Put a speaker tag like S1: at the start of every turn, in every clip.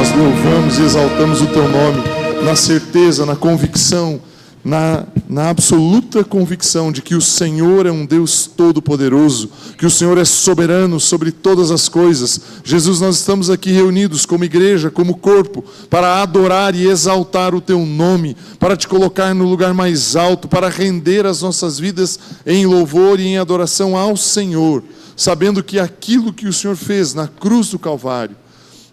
S1: nós louvamos e exaltamos o Teu nome, na certeza, na convicção, na absoluta convicção de que o Senhor é um Deus todo-poderoso, que o Senhor é soberano sobre todas as coisas. Jesus, nós estamos aqui reunidos como igreja, como corpo, para adorar e exaltar o Teu nome, para Te colocar no lugar mais alto, para render as nossas vidas em louvor e em adoração ao Senhor, sabendo que aquilo que o Senhor fez na cruz do Calvário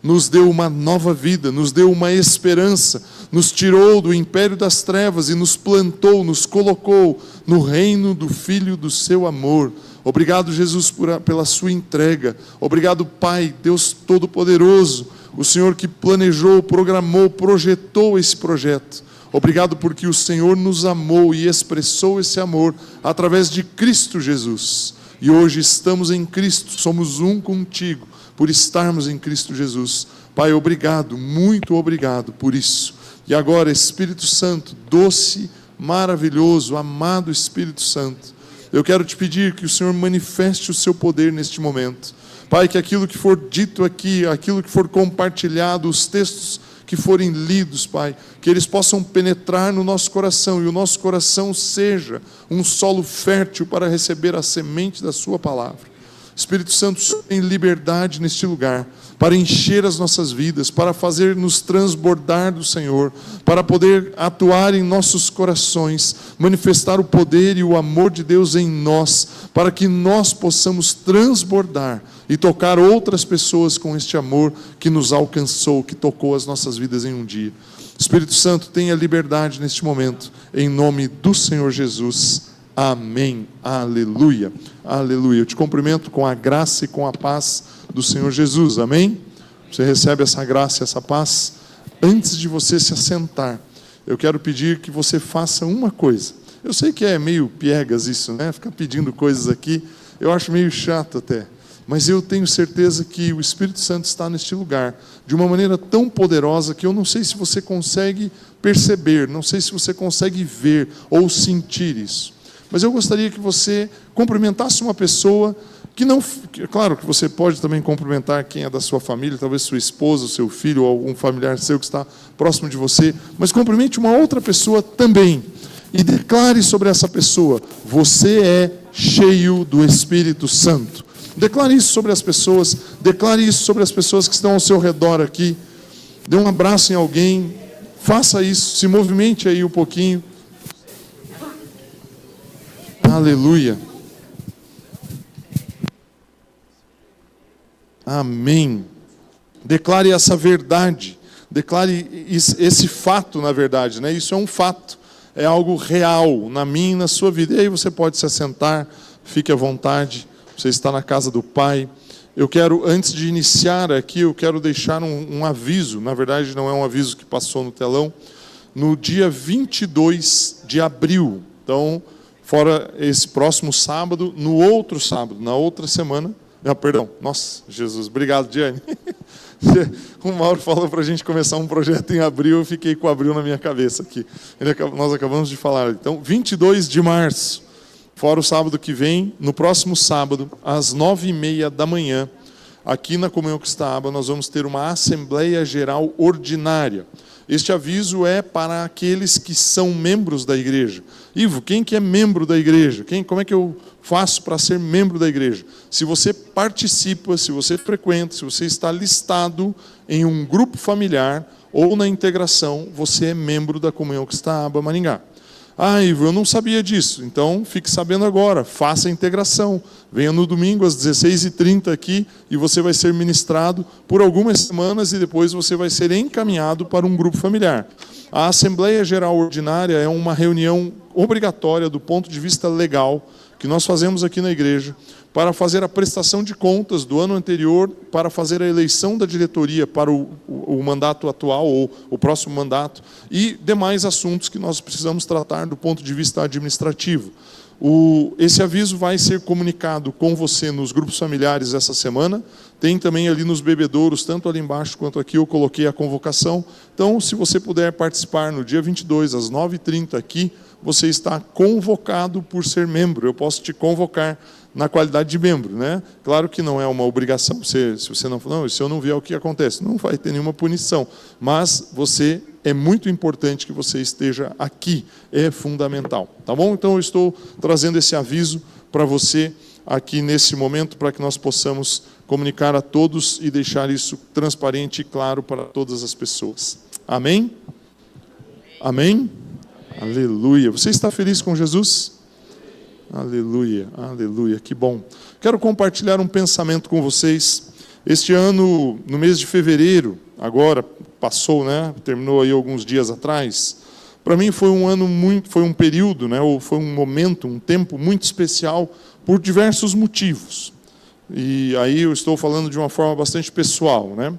S1: nos deu uma nova vida, nos deu uma esperança, nos tirou do império das trevas e nos plantou, nos colocou no reino do Filho do Seu amor. Obrigado, Jesus, pela Sua entrega. Obrigado, Pai, Deus Todo-Poderoso, o Senhor que planejou, programou, projetou esse projeto. Obrigado porque o Senhor nos amou e expressou esse amor através de Cristo Jesus. E hoje estamos em Cristo, somos um contigo, por estarmos em Cristo Jesus. Pai, obrigado, muito obrigado por isso. E agora, Espírito Santo, doce, maravilhoso, amado Espírito Santo, eu quero te pedir que o Senhor manifeste o seu poder neste momento. Pai, que aquilo que for dito aqui, aquilo que for compartilhado, os textos que forem lidos, Pai, que eles possam penetrar no nosso coração e o nosso coração seja um solo fértil para receber a semente da sua palavra. Espírito Santo, tem liberdade neste lugar, para encher as nossas vidas, para fazer-nos transbordar do Senhor, para poder atuar em nossos corações, manifestar o poder e o amor de Deus em nós, para que nós possamos transbordar e tocar outras pessoas com este amor que nos alcançou, que tocou as nossas vidas em um dia. Espírito Santo, tenha liberdade neste momento, em nome do Senhor Jesus. Amém, aleluia, aleluia. Eu te cumprimento com a graça e com a paz do Senhor Jesus, amém? Você recebe essa graça e essa paz. Antes de você se assentar, eu quero pedir que você faça uma coisa. Eu sei que é meio piegas isso, né? Ficar pedindo coisas aqui, eu acho meio chato até. Mas eu tenho certeza que o Espírito Santo está neste lugar, de uma maneira tão poderosa que eu não sei se você consegue perceber, não sei se você consegue ver ou sentir isso. Mas eu gostaria que você cumprimentasse uma pessoa que não... Claro que você pode também cumprimentar quem é da sua família, talvez sua esposa, seu filho ou algum familiar seu que está próximo de você, mas cumprimente uma outra pessoa também. E declare sobre essa pessoa: você é cheio do Espírito Santo. Declare isso sobre as pessoas, declare isso sobre as pessoas que estão ao seu redor aqui. Dê um abraço em alguém, faça isso, se movimente aí um pouquinho. Aleluia. Amém. Declare essa verdade. Declare esse fato, na verdade, né? Isso é um fato. É algo real na minha e na sua vida. E aí você pode se assentar, fique à vontade. Você está na casa do Pai. Eu quero, antes de iniciar aqui, eu quero deixar um aviso. Na verdade, não é um aviso que passou no telão. No dia 22 de abril. Então, fora esse próximo sábado, no outro sábado, na outra semana... Nossa, Jesus, obrigado, Diane. O Mauro falou para a gente começar um projeto em abril, eu fiquei com abril na minha cabeça aqui. Nós acabamos de falar. Então, 22 de março, fora o sábado que vem, no próximo sábado, às 9h30 da manhã, aqui na Comunhão Cristã, nós vamos ter uma Assembleia Geral Ordinária. Este aviso é para aqueles que são membros da igreja. Ivo, quem que é membro da igreja? Como é que eu faço para ser membro da igreja? Se você participa, se você frequenta, se você está listado em um grupo familiar ou na integração, você é membro da Comunhão Cristã Maringá. Ah, Ivo, eu não sabia disso. Então, fique sabendo agora. Faça a integração. Venha no domingo às 16h30 aqui e você vai ser ministrado por algumas semanas e depois você vai ser encaminhado para um grupo familiar. A Assembleia Geral Ordinária é uma reunião obrigatória do ponto de vista legal que nós fazemos aqui na igreja para fazer a prestação de contas do ano anterior, para fazer a eleição da diretoria para o mandato atual ou o próximo mandato e demais assuntos que nós precisamos tratar do ponto de vista administrativo. Esse aviso vai ser comunicado com você nos grupos familiares essa semana. Tem também ali nos bebedouros, tanto ali embaixo quanto aqui, eu coloquei a convocação. Então, se você puder participar no dia 22, às 9h30 aqui, você está convocado por ser membro. Eu posso te convocar na qualidade de membro, né? Claro que não é uma obrigação, se você não for, não, se eu não vier, o que acontece? Não vai ter nenhuma punição, mas é muito importante que você esteja aqui, é fundamental, tá bom? Então eu estou trazendo esse aviso para você aqui nesse momento, para que nós possamos comunicar a todos e deixar isso transparente e claro para todas as pessoas. Amém? Amém? Aleluia. Você está feliz com Jesus? Aleluia, aleluia, que bom. Quero compartilhar um pensamento com vocês. Este ano, no mês de fevereiro, agora passou, né? Terminou aí alguns dias atrás. Para mim foi um período, né? Ou foi um momento, um tempo muito especial por diversos motivos. E aí eu estou falando de uma forma bastante pessoal, né?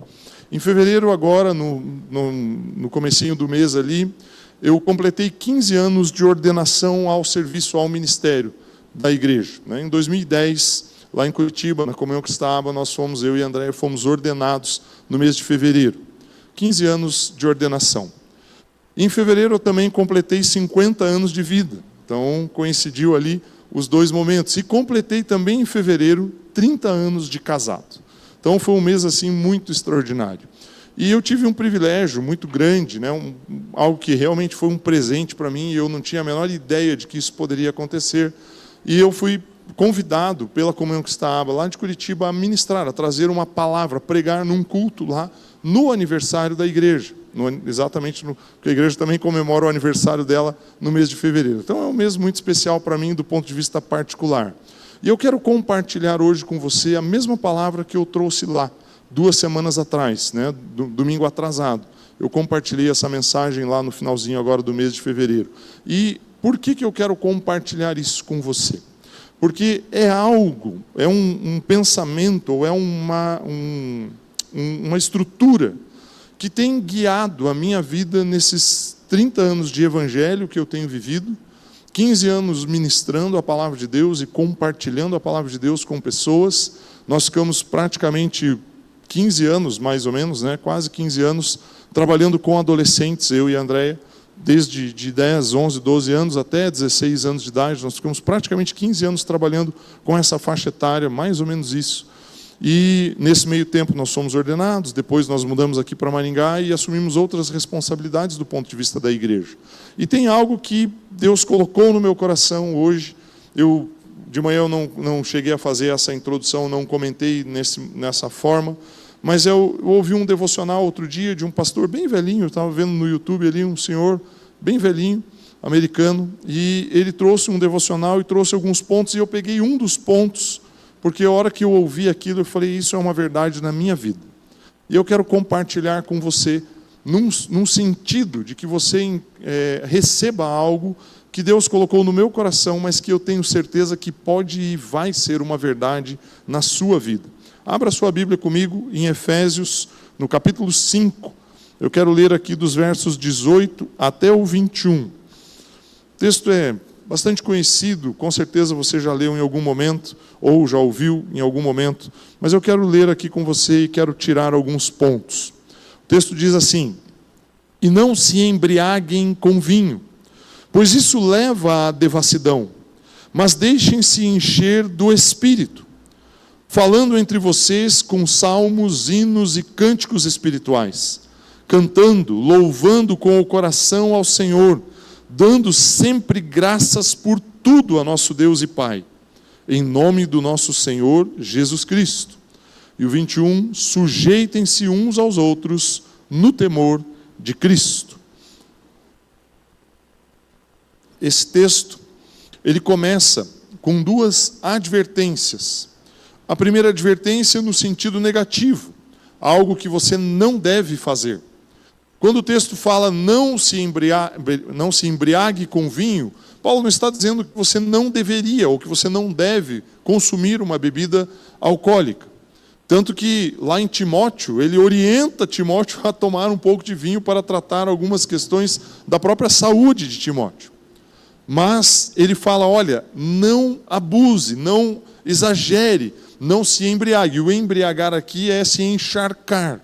S1: Em fevereiro agora, no comecinho do mês ali, eu completei 15 anos de ordenação ao serviço, ao ministério da igreja. Em 2010, lá em Curitiba, na Comunhão Cristã, eu e a Andréia fomos ordenados no mês de fevereiro. 15 anos de ordenação. Em fevereiro eu também completei 50 anos de vida. Então coincidiu ali os dois momentos. E completei também em fevereiro 30 anos de casado. Então foi um mês assim muito extraordinário. E eu tive um privilégio muito grande, né? Algo que realmente foi um presente para mim, e eu não tinha a menor ideia de que isso poderia acontecer. E eu fui convidado pela Comunhão Cristã lá de Curitiba a ministrar, a trazer uma palavra, a pregar num culto lá, no aniversário da igreja. Porque a igreja também comemora o aniversário dela no mês de fevereiro. Então é um mês muito especial para mim do ponto de vista particular. E eu quero compartilhar hoje com você a mesma palavra que eu trouxe lá, 2 semanas atrás, né, domingo atrasado. Eu compartilhei essa mensagem lá no finalzinho agora do mês de fevereiro. E por que eu quero compartilhar isso com você? Porque é algo, é um pensamento, ou é uma estrutura que tem guiado a minha vida nesses 30 anos de evangelho que eu tenho vivido, 15 anos ministrando a palavra de Deus e compartilhando a palavra de Deus com pessoas. Nós ficamos praticamente 15 anos, mais ou menos, né? Quase 15 anos, trabalhando com adolescentes, eu e a Andréia, desde 10, 11, 12 anos até 16 anos de idade. Nós ficamos praticamente 15 anos trabalhando com essa faixa etária, mais ou menos isso. E nesse meio tempo nós fomos ordenados, depois nós mudamos aqui para Maringá e assumimos outras responsabilidades do ponto de vista da igreja. E tem algo que Deus colocou no meu coração hoje. De manhã eu não cheguei a fazer essa introdução, não comentei nessa forma, mas eu ouvi um devocional outro dia de um pastor bem velhinho, eu estava vendo no YouTube ali um senhor bem velhinho, americano, e ele trouxe um devocional e trouxe alguns pontos, e eu peguei um dos pontos, porque a hora que eu ouvi aquilo, eu falei, isso é uma verdade na minha vida. E eu quero compartilhar com você, num sentido de que você receba algo que Deus colocou no meu coração, mas que eu tenho certeza que pode e vai ser uma verdade na sua vida. Abra sua Bíblia comigo em Efésios, no capítulo 5. Eu quero ler aqui dos versos 18 até o 21. O texto é bastante conhecido, com certeza você já leu em algum momento, ou já ouviu em algum momento, mas eu quero ler aqui com você e quero tirar alguns pontos. O texto diz assim: e não se embriaguem com vinho, pois isso leva à devassidão, mas deixem-se encher do Espírito, falando entre vocês com salmos, hinos e cânticos espirituais, cantando, louvando com o coração ao Senhor, dando sempre graças por tudo a nosso Deus e Pai, em nome do nosso Senhor Jesus Cristo. E o 21, sujeitem-se uns aos outros no temor de Cristo. Esse texto, ele começa com 2 advertências. A primeira advertência no sentido negativo, algo que você não deve fazer. Quando o texto fala não se embriague com vinho, Paulo não está dizendo que você não deveria ou que você não deve consumir uma bebida alcoólica. Tanto que lá em Timóteo, ele orienta Timóteo a tomar um pouco de vinho para tratar algumas questões da própria saúde de Timóteo. Mas ele fala, olha, não abuse, não exagere, não se embriague. O embriagar aqui é se encharcar.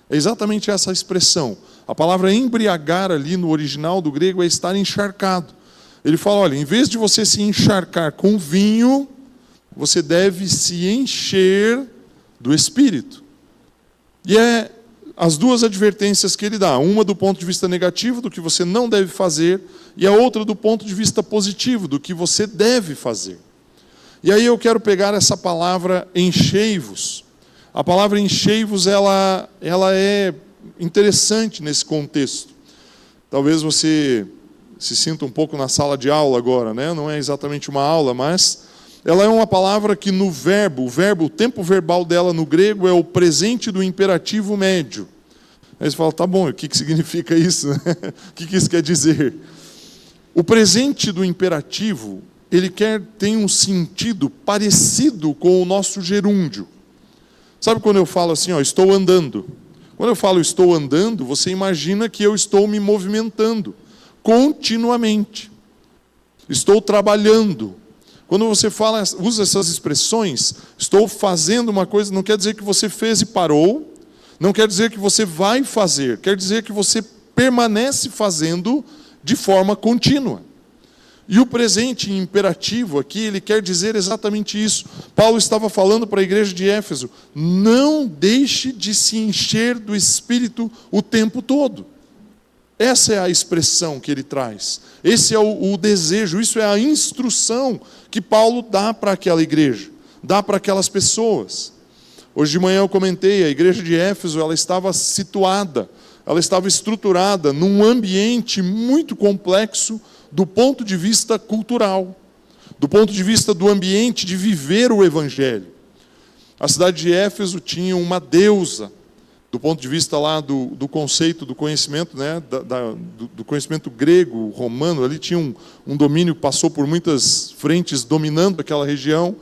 S1: É exatamente essa a expressão. A palavra embriagar ali no original do grego é estar encharcado. Ele fala, olha, em vez de você se encharcar com vinho, você deve se encher do Espírito. E é as duas advertências que ele dá, uma do ponto de vista negativo, do que você não deve fazer, e a outra do ponto de vista positivo, do que você deve fazer. E aí eu quero pegar essa palavra enchei-vos. A palavra enchei-vos, ela é interessante nesse contexto. Talvez você se sinta um pouco na sala de aula agora, né? Não é exatamente uma aula, mas ela é uma palavra que no verbo, o tempo verbal dela no grego é o presente do imperativo médio. Aí você fala, tá bom, o que significa isso? O que isso quer dizer? O presente do imperativo, ele tem um sentido parecido com o nosso gerúndio. Sabe quando eu falo assim, estou andando? Quando eu falo estou andando, você imagina que eu estou me movimentando continuamente. Estou trabalhando. Quando você usa essas expressões, estou fazendo uma coisa, não quer dizer que você fez e parou, não quer dizer que você vai fazer, quer dizer que você permanece fazendo de forma contínua. E o presente imperativo aqui, ele quer dizer exatamente isso. Paulo estava falando para a igreja de Éfeso, não deixe de se encher do Espírito o tempo todo. Essa é a expressão que ele traz. Esse é o desejo, isso é a instrução que Paulo dá para aquela igreja, dá para aquelas pessoas. Hoje de manhã eu comentei, a igreja de Éfeso, ela estava situada, ela estava estruturada num ambiente muito complexo do ponto de vista cultural, do ponto de vista do ambiente de viver o Evangelho. A cidade de Éfeso tinha uma deusa, do ponto de vista lá do conceito, do conhecimento, né, do conhecimento grego, romano, ali tinha um domínio, passou por muitas frentes dominando aquela região,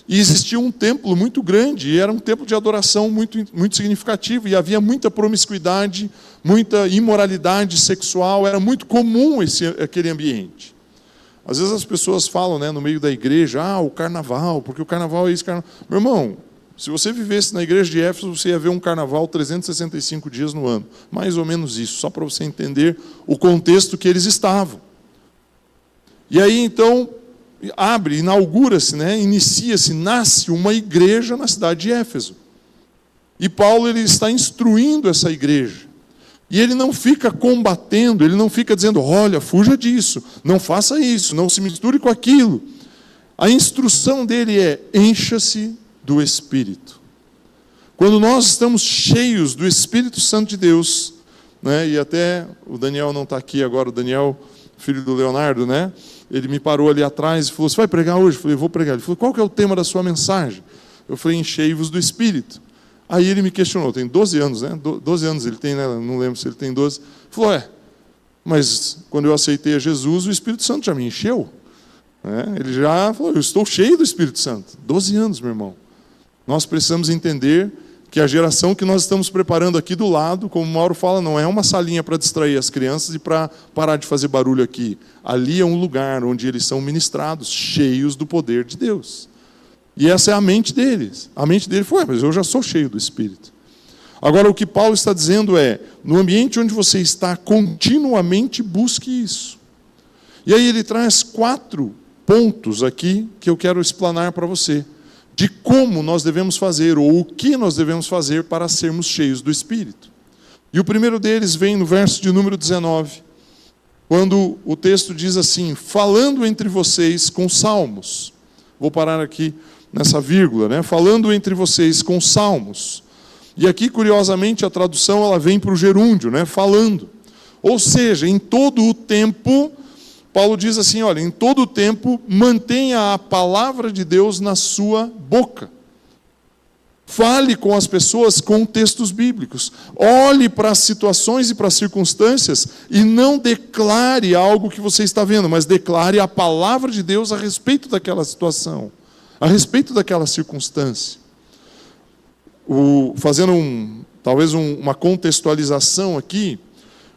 S1: e existia um templo muito grande, e era um templo de adoração muito, muito significativo, e havia muita promiscuidade, muita imoralidade sexual, era muito comum aquele ambiente. Às vezes as pessoas falam, né, no meio da igreja, o carnaval, porque o carnaval é isso, carnaval. Meu irmão, se você vivesse na igreja de Éfeso, você ia ver um carnaval 365 dias no ano. Mais ou menos isso, só para você entender o contexto que eles estavam. E aí, então, inaugura-se, né, inicia-se, nasce uma igreja na cidade de Éfeso. E Paulo, ele está instruindo essa igreja. E ele não fica combatendo, ele não fica dizendo, olha, fuja disso, não faça isso, não se misture com aquilo. A instrução dele é, encha-se do Espírito. Quando nós estamos cheios do Espírito Santo de Deus, né, e até o Daniel não está aqui agora, o Daniel, filho do Leonardo, né, ele me parou ali atrás e falou, você vai pregar hoje? Eu falei, vou pregar. Ele falou, qual que é o tema da sua mensagem? Eu falei, enchei-vos do Espírito. Aí ele me questionou, tem 12 anos, né, 12 anos ele tem, né, não lembro se ele tem 12. Ele falou, mas quando eu aceitei a Jesus, o Espírito Santo já me encheu. Ele já falou, eu estou cheio do Espírito Santo. 12 anos, meu irmão. Nós precisamos entender que a geração que nós estamos preparando aqui do lado, como o Mauro fala, não é uma salinha para distrair as crianças e para parar de fazer barulho aqui. Ali é um lugar onde eles são ministrados, cheios do poder de Deus. E essa é a mente deles. A mente dele foi, mas eu já sou cheio do Espírito. Agora, o que Paulo está dizendo é, no ambiente onde você está, continuamente busque isso. E aí ele traz 4 pontos aqui que eu quero explanar para você, de como nós devemos fazer, ou o que nós devemos fazer para sermos cheios do Espírito. E o primeiro deles vem no verso de número 19, quando o texto diz assim, falando entre vocês com salmos. Vou parar aqui nessa vírgula, né? Falando entre vocês com salmos. E aqui, curiosamente, a tradução ela vem para o gerúndio, né? Falando. Ou seja, em todo o tempo, Paulo diz assim, olha, em todo o tempo, mantenha a palavra de Deus na sua boca. Fale com as pessoas com textos bíblicos. Olhe para as situações e para as circunstâncias e não declare algo que você está vendo, mas declare a palavra de Deus a respeito daquela situação, a respeito daquela circunstância. Fazendo talvez uma contextualização aqui,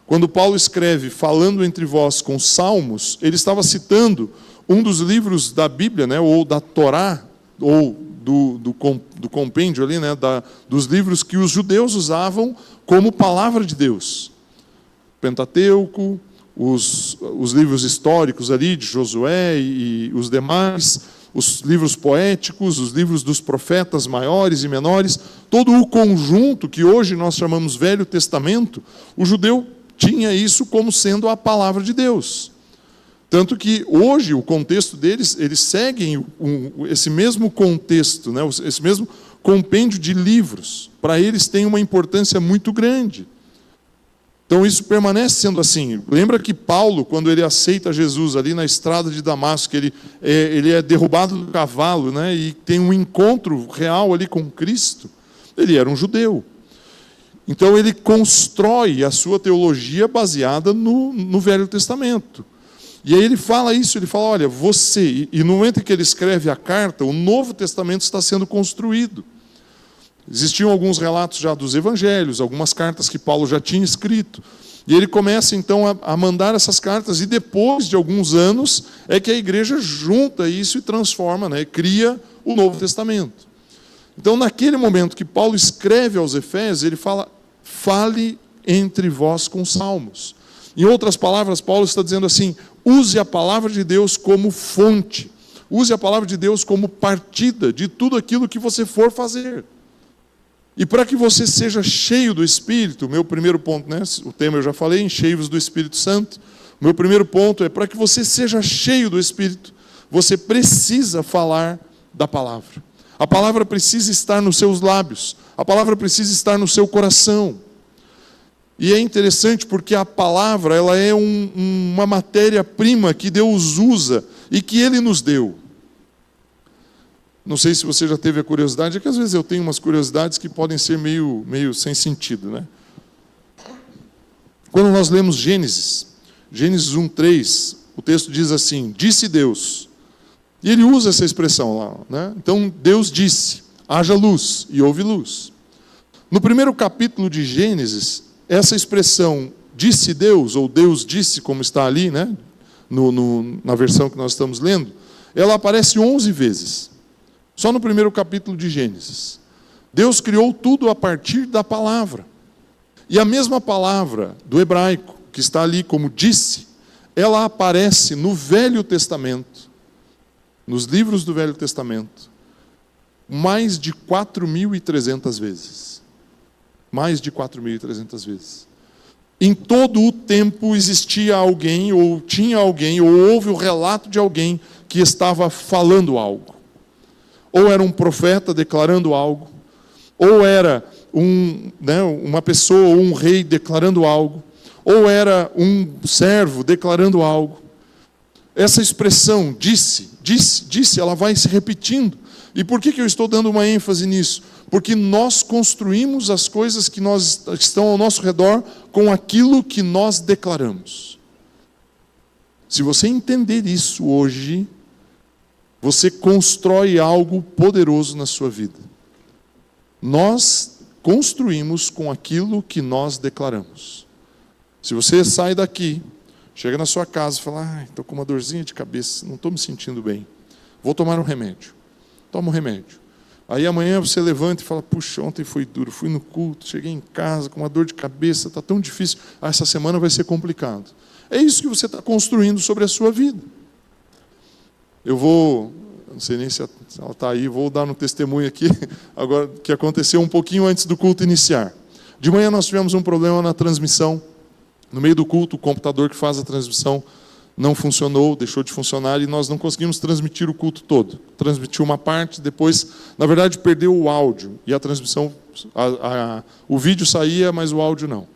S1: quando Paulo escreve, falando entre vós com salmos, ele estava citando um dos livros da Bíblia, né, ou da Torá, ou do compêndio ali, né, dos livros que os judeus usavam como palavra de Deus. Pentateuco, os livros históricos ali, de Josué e os demais, os livros poéticos, os livros dos profetas maiores e menores, todo o conjunto que hoje nós chamamos Velho Testamento, o judeu tinha isso como sendo a palavra de Deus. Tanto que hoje o contexto deles, eles seguem esse mesmo contexto, né? Esse mesmo compêndio de livros. Para eles tem uma importância muito grande. Então isso permanece sendo assim. Lembra que Paulo, quando ele aceita Jesus ali na estrada de Damasco, ele é derrubado do cavalo, né? E tem um encontro real ali com Cristo. Ele era um judeu. Então ele constrói a sua teologia baseada no Velho Testamento. E aí ele fala isso, ele fala, olha, você... E no momento em que ele escreve a carta, o Novo Testamento está sendo construído. Existiam alguns relatos já dos evangelhos, algumas cartas que Paulo já tinha escrito. E ele começa então a mandar essas cartas, e depois de alguns anos é que a igreja junta isso e transforma, né? Cria o Novo Testamento. Então naquele momento que Paulo escreve aos Efésios, ele fala, fale entre vós com salmos. Em outras palavras, Paulo está dizendo assim, use a palavra de Deus como fonte, use a palavra de Deus como partida de tudo aquilo que você for fazer. E para que você seja cheio do Espírito, meu primeiro ponto, né? O tema eu já falei, enchei-vos do Espírito Santo. O meu primeiro ponto é, para que você seja cheio do Espírito, você precisa falar da palavra. A palavra precisa estar nos seus lábios, a palavra precisa estar no seu coração. E é interessante porque a palavra, ela é uma matéria-prima que Deus usa e que Ele nos deu. Não sei se você já teve a curiosidade, é que às vezes eu tenho umas curiosidades que podem ser meio sem sentido, né? Quando nós lemos Gênesis 1:3, o texto diz assim, disse Deus. E ele usa essa expressão lá, né? Então Deus disse, haja luz, e houve luz. No primeiro capítulo de Gênesis, essa expressão, disse Deus, ou Deus disse, como está ali, né? Na versão que nós estamos lendo, ela aparece 11 vezes. Só no primeiro capítulo de Gênesis. Deus criou tudo a partir da palavra. E a mesma palavra do hebraico, que está ali como disse, ela aparece no Velho Testamento, nos livros do Velho Testamento, mais de 4.300 vezes. Mais de 4.300 vezes. Em todo o tempo existia alguém, ou tinha alguém, ou houve o relato de alguém que estava falando algo. Ou era um profeta declarando algo, ou era uma pessoa ou um rei declarando algo, ou era um servo declarando algo. Essa expressão, disse, ela vai se repetindo. E por que eu estou dando uma ênfase nisso? Porque nós construímos as coisas que estão ao nosso redor com aquilo que nós declaramos. Se você entender isso hoje, você constrói algo poderoso na sua vida. Nós construímos com aquilo que nós declaramos. Se você sai daqui, chega na sua casa e fala, estou com uma dorzinha de cabeça, não estou me sentindo bem, vou tomar um remédio. Toma um remédio. Aí amanhã você levanta e fala, puxa, ontem foi duro, fui no culto, cheguei em casa com uma dor de cabeça, está tão difícil, essa semana vai ser complicado. É isso que você está construindo sobre a sua vida. Eu não sei nem se ela está aí, vou dar um testemunho aqui, agora que aconteceu um pouquinho antes do culto iniciar. De manhã nós tivemos um problema na transmissão. No meio do culto, o computador que faz a transmissão não funcionou, deixou de funcionar, e nós não conseguimos transmitir o culto todo. Transmitiu uma parte, depois, na verdade, perdeu o áudio, e a transmissão, o vídeo saía, mas o áudio não.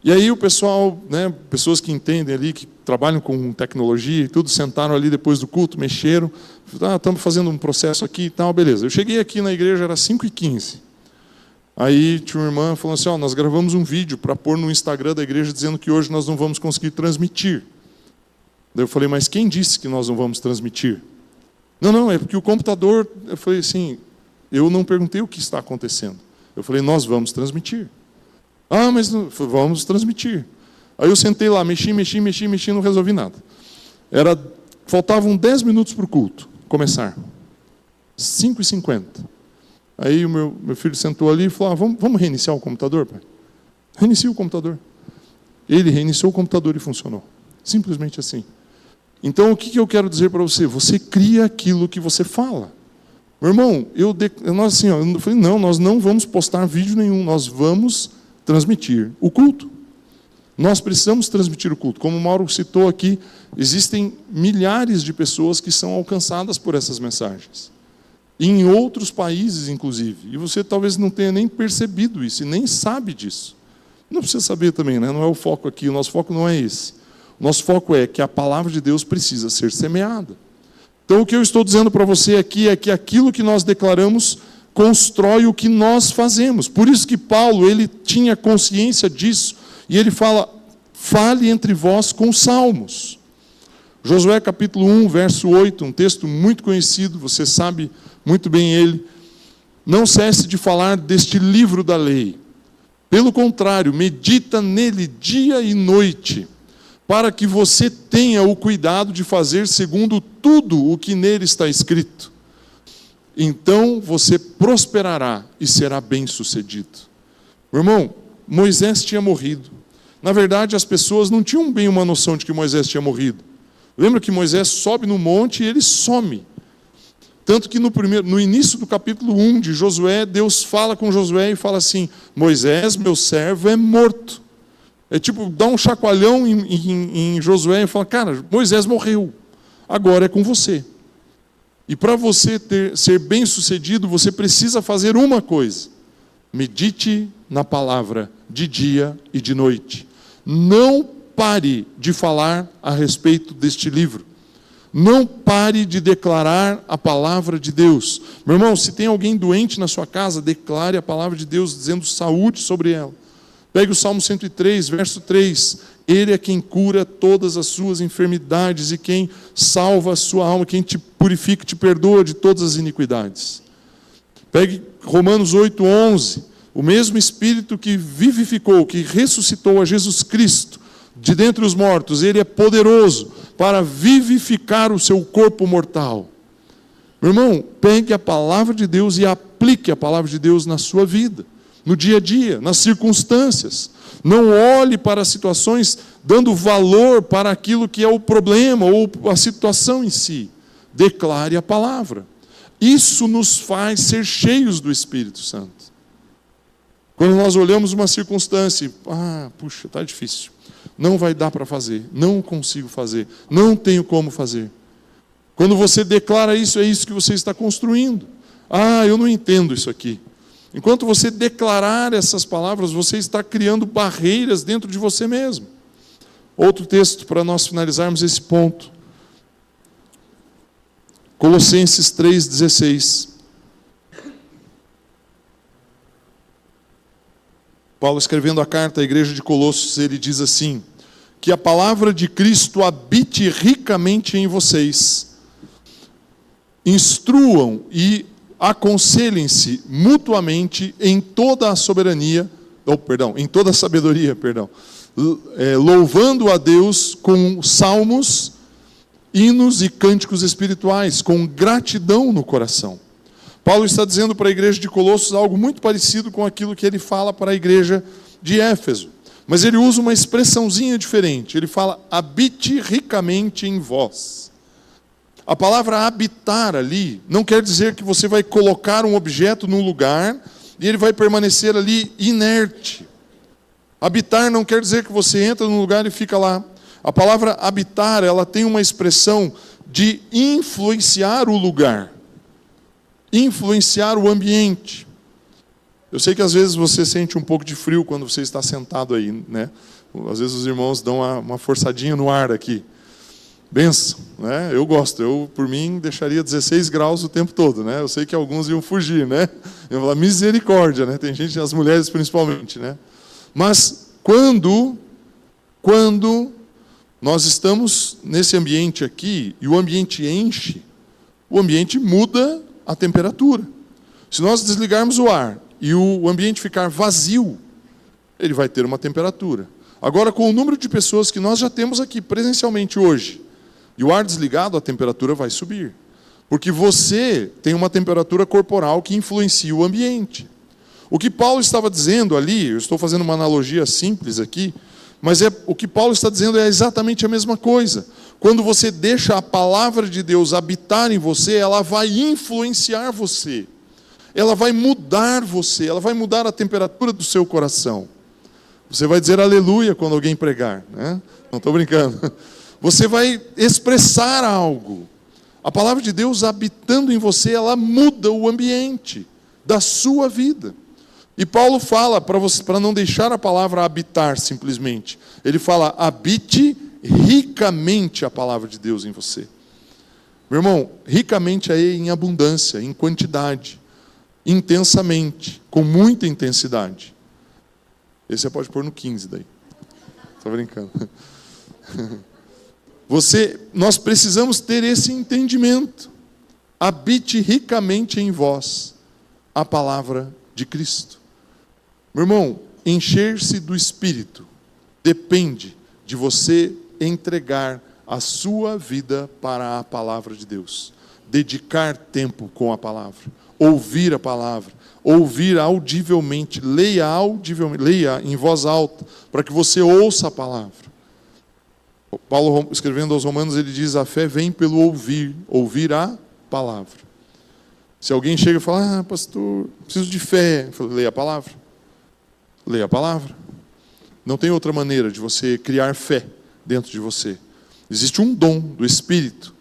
S1: E aí o pessoal, né, pessoas que entendem ali, que trabalham com tecnologia e tudo, sentaram ali depois do culto, mexeram, estamos fazendo um processo aqui e tal, beleza. Eu cheguei aqui na igreja, era 5h15. Aí tinha uma irmã falando assim, nós gravamos um vídeo para pôr no Instagram da igreja dizendo que hoje nós não vamos conseguir transmitir. Daí eu falei, mas quem disse que nós não vamos transmitir? Não, é porque o computador... Eu falei assim, eu não perguntei o que está acontecendo. Eu falei, nós vamos transmitir. Mas não, vamos transmitir. Aí eu sentei lá, mexi, não resolvi nada. Faltavam 10 minutos para o culto começar. 5h50. Aí o meu filho sentou ali e falou, vamos reiniciar o computador, pai? Reinicia o computador. Ele reiniciou o computador e funcionou. Simplesmente assim. Então, o que eu quero dizer para você? Você cria aquilo que você fala. Meu irmão, eu falei, não, nós não vamos postar vídeo nenhum, nós vamos transmitir o culto. Nós precisamos transmitir o culto. Como o Mauro citou aqui, existem milhares de pessoas que são alcançadas por essas mensagens. Em outros países, inclusive. E você talvez não tenha nem percebido isso, e nem sabe disso. Não precisa saber também, né? Não é o foco aqui, o nosso foco não é esse. O nosso foco é que a palavra de Deus precisa ser semeada. Então, o que eu estou dizendo para você aqui é que aquilo que nós declaramos constrói o que nós fazemos. Por isso que Paulo, ele tinha consciência disso, e ele fala, fale entre vós com salmos. Josué capítulo 1, verso 8, um texto muito conhecido, você sabe muito bem ele. Não cesse de falar deste livro da lei. Pelo contrário, medita nele dia e noite, para que você tenha o cuidado de fazer segundo tudo o que nele está escrito. Então você prosperará e será bem-sucedido. Meu irmão, Moisés tinha morrido. Na verdade, as pessoas não tinham bem uma noção de que Moisés tinha morrido. Lembra que Moisés sobe no monte e ele some. Tanto que no início do capítulo 1 de Josué, Deus fala com Josué e fala assim, Moisés, meu servo, é morto. É tipo, dá um chacoalhão em Josué e fala, cara, Moisés morreu, agora é com você. E para você ser bem-sucedido, você precisa fazer uma coisa. Medite na palavra de dia e de noite. Não pare de falar a respeito deste livro. Não pare de declarar a palavra de Deus. Meu irmão, se tem alguém doente na sua casa, declare a palavra de Deus dizendo saúde sobre ela. Pegue o Salmo 103, verso 3. Ele é quem cura todas as suas enfermidades e quem salva a sua alma, quem te purifica e te perdoa de todas as iniquidades. Pegue Romanos 8, 11. O mesmo Espírito que vivificou, que ressuscitou a Jesus Cristo de dentre os mortos, ele é poderoso para vivificar o seu corpo mortal. Meu irmão, pegue a palavra de Deus e aplique a palavra de Deus na sua vida, no dia a dia, nas circunstâncias. Não olhe para as situações dando valor para aquilo que é o problema ou a situação em si. Declare a palavra. Isso nos faz ser cheios do Espírito Santo. Quando nós olhamos uma circunstância, puxa, está difícil. Não vai dar para fazer, não consigo fazer, não tenho como fazer. Quando você declara isso, é isso que você está construindo. Eu não entendo isso aqui. Enquanto você declarar essas palavras, você está criando barreiras dentro de você mesmo. Outro texto para nós finalizarmos esse ponto. Colossenses 3,16. Paulo, escrevendo a carta à igreja de Colossos, ele diz assim, que a palavra de Cristo habite ricamente em vocês. Instruam e aconselhem-se mutuamente em toda a sabedoria, louvando a Deus com salmos, hinos e cânticos espirituais, com gratidão no coração. Paulo está dizendo para a igreja de Colossos algo muito parecido com aquilo que ele fala para a igreja de Éfeso. Mas ele usa uma expressãozinha diferente. Ele fala, habite ricamente em vós. A palavra habitar ali não quer dizer que você vai colocar um objeto num lugar e ele vai permanecer ali inerte. Habitar não quer dizer que você entra num lugar e fica lá. A palavra habitar, ela tem uma expressão de influenciar o lugar. Influenciar o ambiente. Eu sei que às vezes você sente um pouco de frio quando você está sentado aí, né? Às vezes os irmãos dão uma forçadinha no ar aqui. Benção, né? Eu gosto. Eu, por mim, deixaria 16 graus o tempo todo, né? Eu sei que alguns iam fugir, né? Eu vou falar, misericórdia, né? Tem gente, as mulheres principalmente, né? Mas quando nós estamos nesse ambiente aqui e o ambiente enche, o ambiente muda a temperatura. Se nós desligarmos o ar e o ambiente ficar vazio, ele vai ter uma temperatura. Agora, com o número de pessoas que nós já temos aqui presencialmente hoje, e o ar desligado, a temperatura vai subir. Porque você tem uma temperatura corporal que influencia o ambiente. O que Paulo estava dizendo ali, eu estou fazendo uma analogia simples aqui, mas o que Paulo está dizendo é exatamente a mesma coisa. quando você deixa a palavra de Deus habitar em você, ela vai influenciar você. Ela vai mudar você, ela vai mudar a temperatura do seu coração. Você vai dizer aleluia quando alguém pregar, né? Não estou brincando. Você vai expressar algo. A palavra de Deus habitando em você, ela muda o ambiente da sua vida. E Paulo fala para não deixar a palavra habitar simplesmente. Ele fala, habite ricamente a palavra de Deus em você. Meu irmão, ricamente é em abundância, em quantidade, intensamente, com muita intensidade. Esse você pode pôr no 15 daí. Estou brincando. Nós precisamos ter esse entendimento. Habite ricamente em vós a palavra de Cristo. Meu irmão, encher-se do Espírito depende de você entregar a sua vida para a palavra de Deus. Dedicar tempo com a palavra. Ouvir a palavra. Ouvir audivelmente. Leia audivelmente. Leia em voz alta, para que você ouça a palavra. Paulo, escrevendo aos Romanos, ele diz, a fé vem pelo ouvir. Ouvir a palavra. Se alguém chega e fala, pastor, preciso de fé. Eu falo, leia a palavra. Leia a palavra. Não tem outra maneira de você criar fé dentro de você. Existe um dom do Espírito,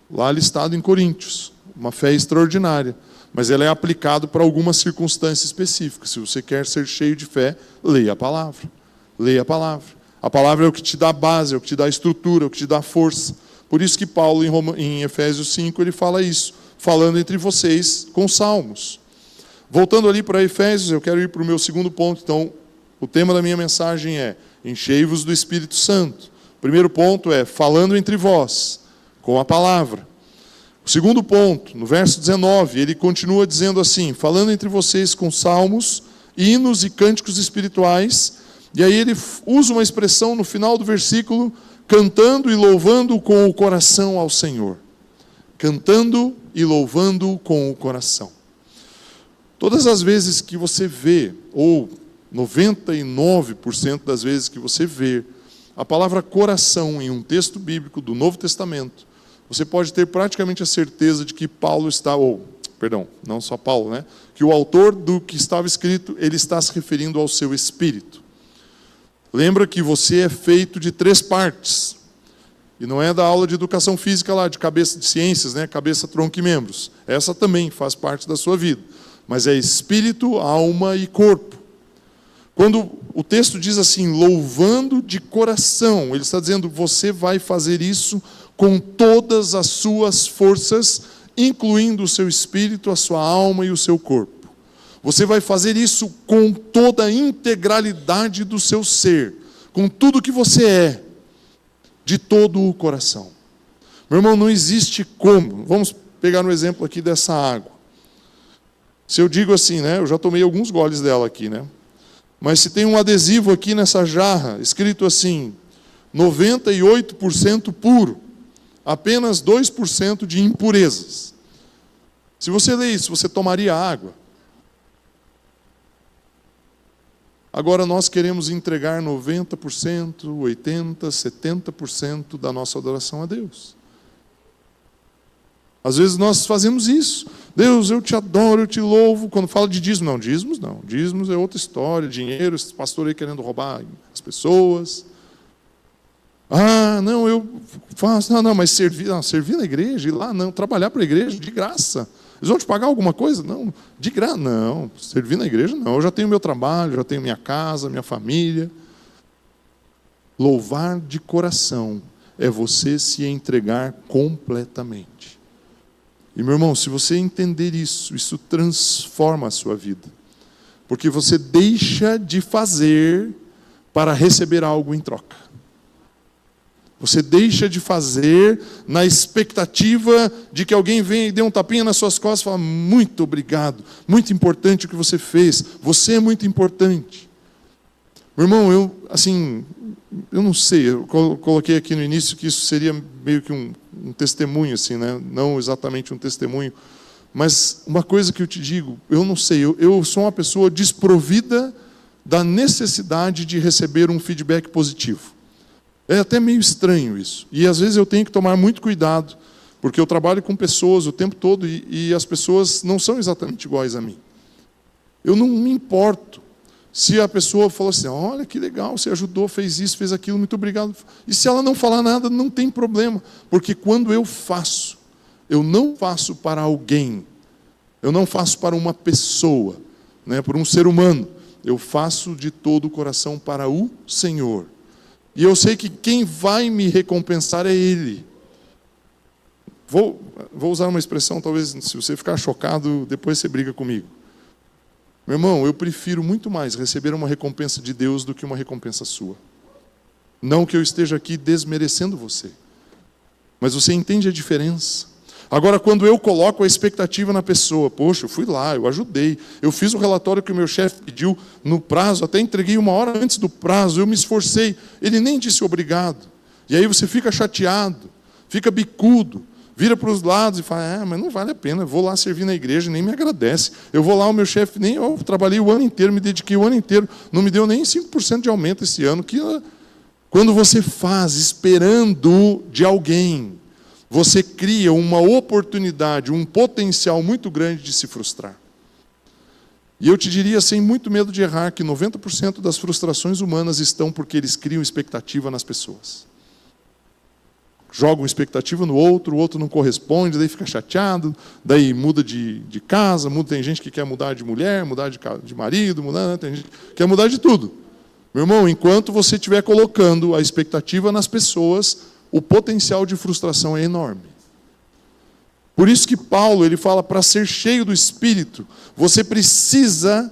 S1: lá listado em Coríntios, uma fé extraordinária, mas ela é aplicada para algumas circunstâncias específicas. Se você quer ser cheio de fé, leia a palavra. Leia a palavra. A palavra é o que te dá base, é o que te dá estrutura, é o que te dá força. Por isso que Paulo, em Efésios 5, ele fala isso, falando entre vocês com salmos. Voltando ali para Efésios, eu quero ir para o meu segundo ponto. Então, o tema da minha mensagem é, enchei-vos do Espírito Santo. O primeiro ponto é, falando entre vós, com a palavra. O segundo ponto, no verso 19, ele continua dizendo assim, falando entre vocês com salmos, hinos e cânticos espirituais, e aí ele usa uma expressão no final do versículo, cantando e louvando com o coração ao Senhor. Cantando e louvando com o coração. Todas as vezes que você vê, ou 99% das vezes que você vê, a palavra coração em um texto bíblico do Novo Testamento, você pode ter praticamente a certeza de que Paulo está, não só Paulo, né? Que o autor do que estava escrito, ele está se referindo ao seu espírito. Lembra que você é feito de 3 partes. E não é da aula de educação física lá, de cabeça de ciências, né? Cabeça, tronco e membros. Essa também faz parte da sua vida. Mas é espírito, alma e corpo. Quando o texto diz assim, louvando de coração, ele está dizendo, você vai fazer isso com todas as suas forças, incluindo o seu espírito, a sua alma e o seu corpo. Você vai fazer isso com toda a integralidade do seu ser, com tudo que você é, de todo o coração. Meu irmão, não existe como. Vamos pegar um exemplo aqui dessa água. Se eu digo assim, né? Eu já tomei alguns goles dela aqui, né? Mas se tem um adesivo aqui nessa jarra, escrito assim, 98% puro, apenas 2% de impurezas. Se você ler isso, você tomaria água? Agora nós queremos entregar 90%, 80%, 70% da nossa adoração a Deus. Às vezes nós fazemos isso. Deus, eu te adoro, eu te louvo. Quando fala de dízimo, não, dízimos não. Dízimos é outra história, dinheiro, esse pastor aí querendo roubar as pessoas. Não, eu faço, mas servir na igreja, ir lá, não, trabalhar para a igreja, de graça. Eles vão te pagar alguma coisa? Não, de graça, não. Servir na igreja, não. Eu já tenho meu trabalho, já tenho minha casa, minha família. Louvar de coração é você se entregar completamente. E, meu irmão, se você entender isso, isso transforma a sua vida. Porque você deixa de fazer para receber algo em troca. Você deixa de fazer na expectativa de que alguém venha e dê um tapinha nas suas costas e fala, muito obrigado, muito importante o que você fez, você é muito importante. Meu irmão, eu não sei, eu coloquei aqui no início que isso seria meio que um testemunho, assim, né? Não exatamente um testemunho, mas uma coisa que eu te digo, eu não sei, eu sou uma pessoa desprovida da necessidade de receber um feedback positivo. É até meio estranho isso. E às vezes eu tenho que tomar muito cuidado, porque eu trabalho com pessoas o tempo todo e as pessoas não são exatamente iguais a mim. Eu não me importo se a pessoa falou assim, olha que legal, você ajudou, fez isso, fez aquilo, muito obrigado. E se ela não falar nada, não tem problema. Porque quando eu faço, eu não faço para alguém, eu não faço para uma pessoa, né, por um ser humano. Eu faço de todo o coração para o Senhor. E eu sei que quem vai me recompensar é Ele. Vou usar uma expressão, talvez se você ficar chocado, depois você briga comigo. Meu irmão, eu prefiro muito mais receber uma recompensa de Deus do que uma recompensa sua. Não que eu esteja aqui desmerecendo você, mas você entende a diferença. Agora, quando eu coloco a expectativa na pessoa, poxa, eu fui lá, eu ajudei, eu fiz o relatório que o meu chefe pediu no prazo, até entreguei 1 hora antes do prazo, eu me esforcei, ele nem disse obrigado. E aí você fica chateado, fica bicudo, vira para os lados e fala, mas não vale a pena, eu vou lá servir na igreja, nem me agradece. Eu vou lá, o meu chefe, nem eu trabalhei o ano inteiro, me dediquei o ano inteiro, não me deu nem 5% de aumento esse ano. Quando você faz esperando de alguém, você cria uma oportunidade, um potencial muito grande de se frustrar. E eu te diria, sem muito medo de errar, que 90% das frustrações humanas estão porque eles criam expectativa nas pessoas. Jogam expectativa no outro, o outro não corresponde, daí fica chateado, daí muda de casa, tem gente que quer mudar de mulher, mudar de marido, tem gente que quer mudar de tudo. Meu irmão, enquanto você estiver colocando a expectativa nas pessoas, o potencial de frustração é enorme. Por isso que Paulo ele fala, para ser cheio do Espírito, você precisa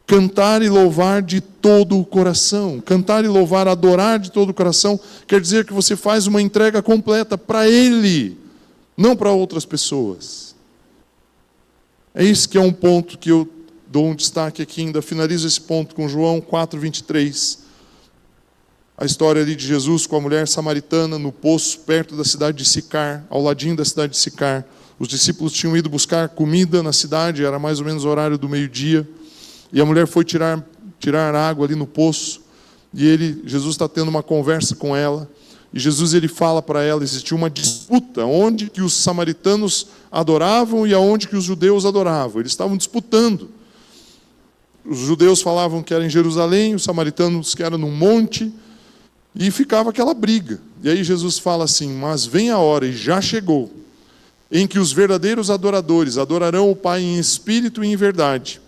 S1: cantar e louvar de todo o coração. Cantar e louvar, adorar de todo o coração, quer dizer que você faz uma entrega completa para Ele, não para outras pessoas. É isso que é um ponto que eu dou um destaque aqui, ainda finalizo esse ponto com João 4:23. A história ali de Jesus com a mulher samaritana no poço, perto da cidade de Sicar, ao ladinho da cidade de Sicar. Os discípulos tinham ido buscar comida na cidade, era mais ou menos o horário do meio-dia. E a mulher foi tirar água ali no poço, e Jesus está tendo uma conversa com ela, e Jesus ele fala para ela, existia uma disputa, onde que os samaritanos adoravam e aonde que os judeus adoravam. Eles estavam disputando. Os judeus falavam que era em Jerusalém, os samaritanos que era num monte, e ficava aquela briga. E aí Jesus fala assim, mas vem a hora, e já chegou, em que os verdadeiros adoradores adorarão o Pai em espírito e em verdade,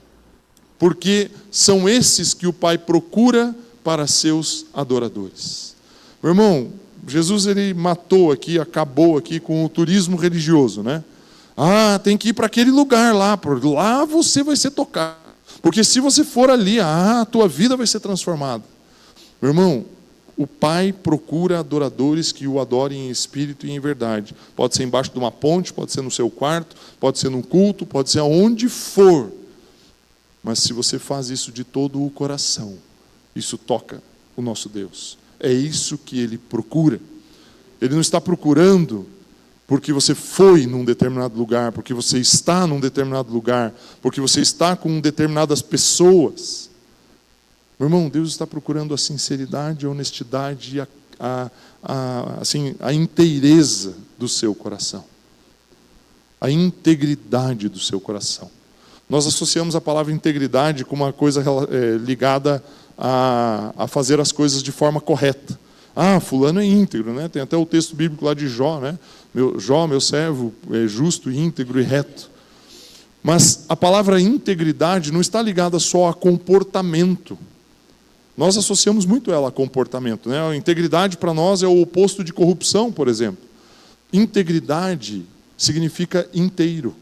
S1: porque são esses que o Pai procura para seus adoradores. Meu irmão, Jesus ele matou aqui, acabou aqui com o turismo religioso, né? Tem que ir para aquele lugar lá, por lá você vai ser tocado. Porque se você for ali, a tua vida vai ser transformada. Meu irmão, o Pai procura adoradores que o adorem em espírito e em verdade. Pode ser embaixo de uma ponte, pode ser no seu quarto, pode ser num culto, pode ser aonde for. Mas se você faz isso de todo o coração, isso toca o nosso Deus. É isso que Ele procura. Ele não está procurando porque você foi num determinado lugar, porque você está num determinado lugar, porque você está com determinadas pessoas. Meu irmão, Deus está procurando a sinceridade, a honestidade, a inteireza do seu coração. A integridade do seu coração. Nós associamos a palavra integridade com uma coisa ligada a fazer as coisas de forma correta. Fulano é íntegro, né? Tem até o texto bíblico lá de Jó, né? Jó, meu servo, é justo, íntegro e reto. Mas a palavra integridade não está ligada só a comportamento. Nós associamos muito ela a comportamento, né? A integridade para nós é o oposto de corrupção, por exemplo. Integridade significa inteiro.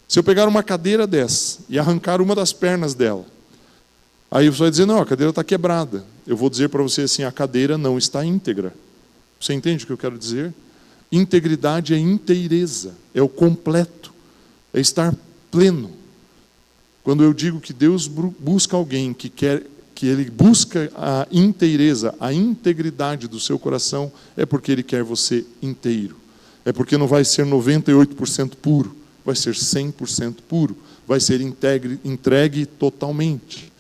S1: Se eu pegar uma cadeira dessa e arrancar uma das pernas dela, aí você vai dizer, não, a cadeira está quebrada. Eu vou dizer para você assim, a cadeira não está íntegra. Você entende o que eu quero dizer? Integridade é inteireza, é o completo, é estar pleno. Quando eu digo que Deus busca alguém que Ele busca a inteireza, a integridade do seu coração, é porque Ele quer você inteiro. É porque não vai ser 98% puro, vai ser 100% puro, vai ser entregue totalmente.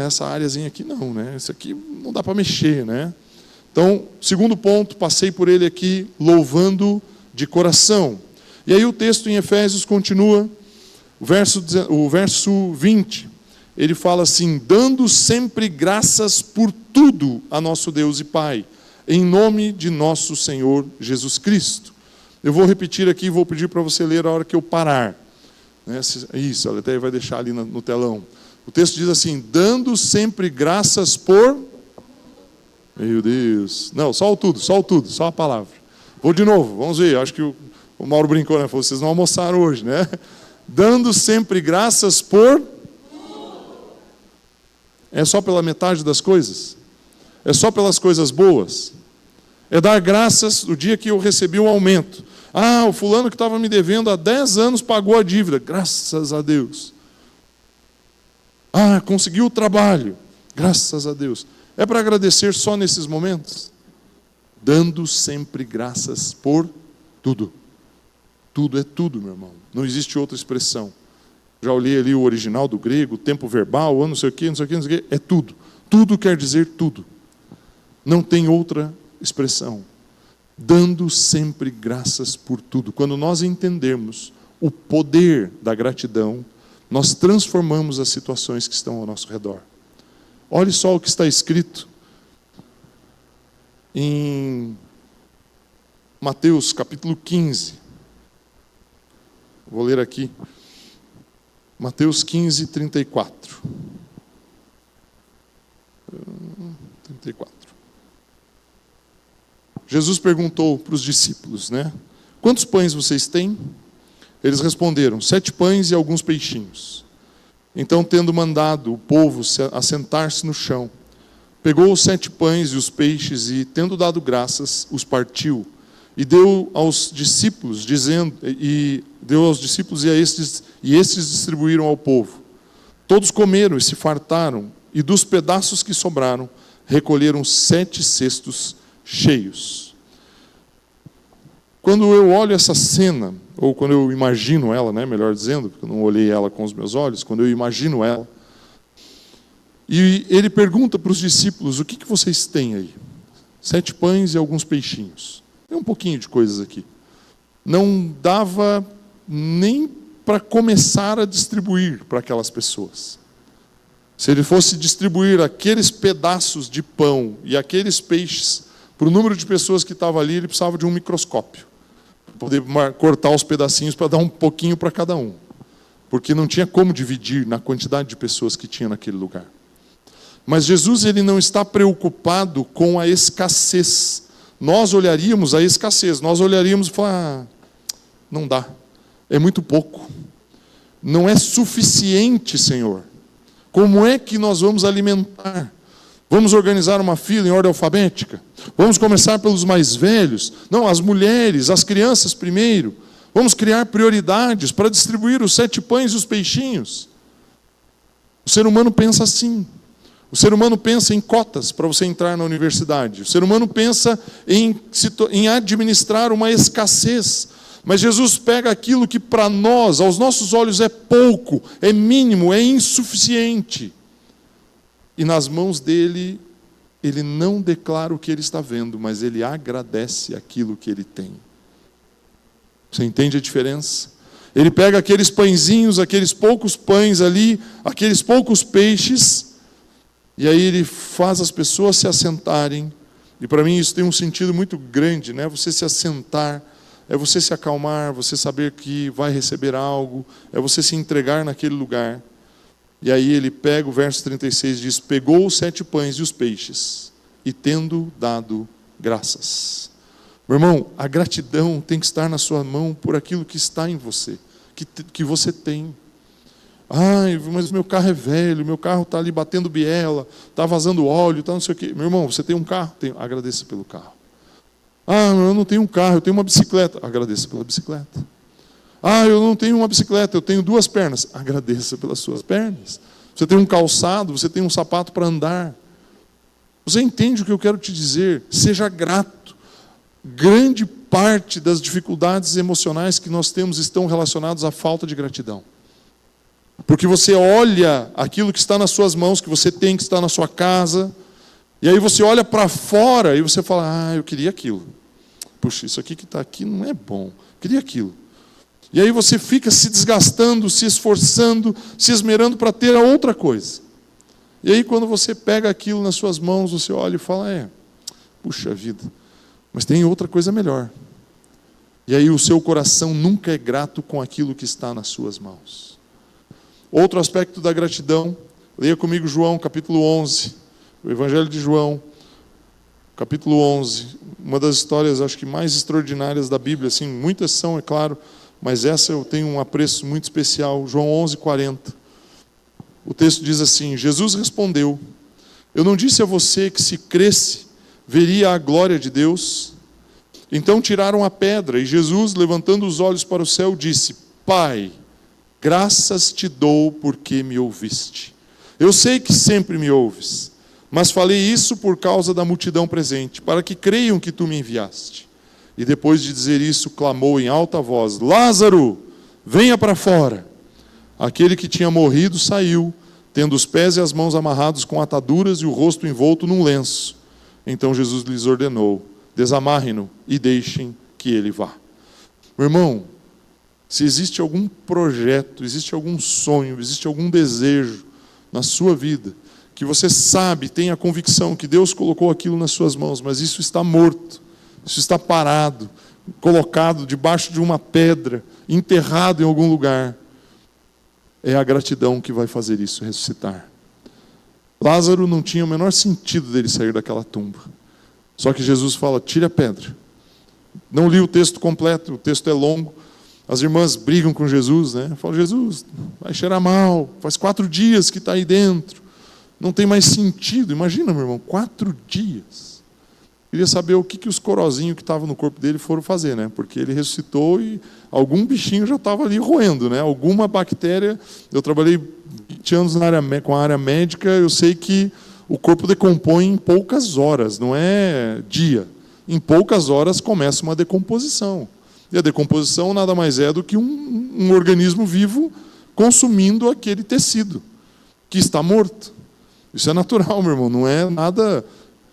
S1: Essa áreazinha aqui não, né? Isso aqui não dá para mexer, né? Então, segundo ponto, passei por ele aqui, louvando de coração. E aí o texto em Efésios continua, o verso 20, ele fala assim: dando sempre graças por tudo a nosso Deus e Pai, em nome de nosso Senhor Jesus Cristo. Eu vou repetir aqui, vou pedir para você ler a hora que eu parar. Isso, ela até vai deixar ali no telão. O texto diz assim: dando sempre graças por... Meu Deus. Não, só o tudo, só a palavra. Vou de novo, vamos ver. Acho que o Mauro brincou, né? Falou, vocês não almoçaram hoje, né? Dando sempre graças por... É só pela metade das coisas? É só pelas coisas boas? É dar graças no dia que eu recebi um aumento. Ah, o fulano que estava me devendo há 10 anos pagou a dívida. Graças a Deus. Ah, conseguiu o trabalho. Graças a Deus. É para agradecer só nesses momentos? Dando sempre graças por tudo. Tudo é tudo, meu irmão. Não existe outra expressão. Já olhei ali o original do grego, tempo verbal, não sei o quê, não sei o quê, não sei o quê. É tudo. Tudo quer dizer tudo. Não tem outra expressão. Dando sempre graças por tudo. Quando nós entendermos o poder da gratidão, nós transformamos as situações que estão ao nosso redor. Olhe só o que está escrito em Mateus capítulo 15. Vou ler aqui. Mateus 15, 34. 34. Jesus perguntou para os discípulos, né? Quantos pães vocês têm? Eles responderam, 7 pães e alguns peixinhos. Então, tendo mandado o povo assentar-se no chão, pegou os 7 pães e os peixes e, tendo dado graças, os partiu e deu aos discípulos, e estes distribuíram ao povo. Todos comeram e se fartaram, e dos pedaços que sobraram, recolheram 7 cestos cheios. Quando eu olho essa cena, ou quando eu imagino ela, né, melhor dizendo, porque eu não olhei ela com os meus olhos, quando eu imagino ela, e ele pergunta para os discípulos, o que vocês têm aí? 7 pães e alguns peixinhos. Tem um pouquinho de coisas aqui. Não dava nem para começar a distribuir para aquelas pessoas. Se ele fosse distribuir aqueles pedaços de pão e aqueles peixes para o número de pessoas que estava ali, ele precisava de um microscópio. Poder cortar os pedacinhos para dar um pouquinho para cada um. Porque não tinha como dividir na quantidade de pessoas que tinha naquele lugar. Mas Jesus, ele não está preocupado com a escassez. Nós olharíamos a escassez, nós olharíamos e falar, não dá, é muito pouco. Não é suficiente, Senhor. Como é que nós vamos alimentar? Vamos organizar uma fila em ordem alfabética? Vamos começar pelos mais velhos? Não, as mulheres, as crianças primeiro. Vamos criar prioridades para distribuir os 7 pães e os peixinhos. O ser humano pensa assim. O ser humano pensa em cotas para você entrar na universidade. O ser humano pensa em administrar uma escassez. Mas Jesus pega aquilo que para nós, aos nossos olhos, é pouco, é mínimo, é insuficiente. E nas mãos dele, ele não declara o que ele está vendo, mas ele agradece aquilo que ele tem. Você entende a diferença? Ele pega aqueles pãezinhos, aqueles poucos pães ali, aqueles poucos peixes, e aí ele faz as pessoas se assentarem. E para mim isso tem um sentido muito grande, né? Você se assentar, é você se acalmar, você saber que vai receber algo, é você se entregar naquele lugar. E aí ele pega o verso 36 e diz, pegou os 7 pães e os peixes, e tendo dado graças. Meu irmão, a gratidão tem que estar na sua mão por aquilo que está em você, que você tem. Ai, mas meu carro é velho, meu carro está ali batendo biela, está vazando óleo, está não sei o quê. Meu irmão, você tem um carro? Tenho. Agradeça pelo carro. Ah, eu não tenho um carro, eu tenho uma bicicleta. Agradeça pela bicicleta. Ah, eu não tenho uma bicicleta, eu tenho 2 pernas. Agradeça pelas suas pernas. Você tem um calçado, você tem um sapato para andar. Você entende o que eu quero te dizer? Seja grato. Grande parte das dificuldades emocionais que nós temos estão relacionadas à falta de gratidão. Porque você olha aquilo que está nas suas mãos, que você tem, que está na sua casa, E aí você olha para fora e você fala, eu queria aquilo. Puxa, isso aqui que está aqui não é bom. Eu queria aquilo. E aí você fica se desgastando, se esforçando, se esmerando para ter a outra coisa. E aí quando você pega aquilo nas suas mãos, você olha e fala, puxa vida, mas tem outra coisa melhor. E aí o seu coração nunca é grato com aquilo que está nas suas mãos. Outro aspecto da gratidão, leia comigo João capítulo 11, o Evangelho de João, capítulo 11, uma das histórias acho que mais extraordinárias da Bíblia, assim, muitas são, é claro, mas essa eu tenho um apreço muito especial, João 11:40. O texto diz assim, Jesus respondeu, eu não disse a você que se cresce, veria a glória de Deus? Então tiraram a pedra, e Jesus, levantando os olhos para o céu, disse, Pai, graças te dou porque me ouviste. Eu sei que sempre me ouves, mas falei isso por causa da multidão presente, para que creiam que tu me enviaste. E depois de dizer isso, clamou em alta voz, Lázaro, venha para fora. Aquele que tinha morrido saiu, tendo os pés e as mãos amarrados com ataduras e o rosto envolto num lenço. Então Jesus lhes ordenou, desamarrem-no e deixem que ele vá. Meu irmão, se existe algum projeto, existe algum sonho, existe algum desejo na sua vida, que você sabe, tem a convicção que Deus colocou aquilo nas suas mãos, mas isso está morto, isso está parado, colocado debaixo de uma pedra, enterrado em algum lugar, é a gratidão que vai fazer isso ressuscitar. Lázaro não tinha o menor sentido dele sair daquela tumba. Só que Jesus fala, tire a pedra. Não li o texto completo, o texto é longo. As irmãs brigam com Jesus, né? Falam, Jesus, vai cheirar mal, faz 4 dias que está aí dentro. Não tem mais sentido. Imagina, meu irmão, 4 dias. Queria saber o que os corozinhos que estavam no corpo dele foram fazer, né? Porque ele ressuscitou e algum bichinho já estava ali roendo, né? Alguma bactéria. Eu trabalhei 20 anos com a área médica, eu sei que o corpo decompõe em poucas horas, não é dia. Em poucas horas começa uma decomposição. E a decomposição nada mais é do que um organismo vivo consumindo aquele tecido que está morto. Isso é natural, meu irmão, não é nada...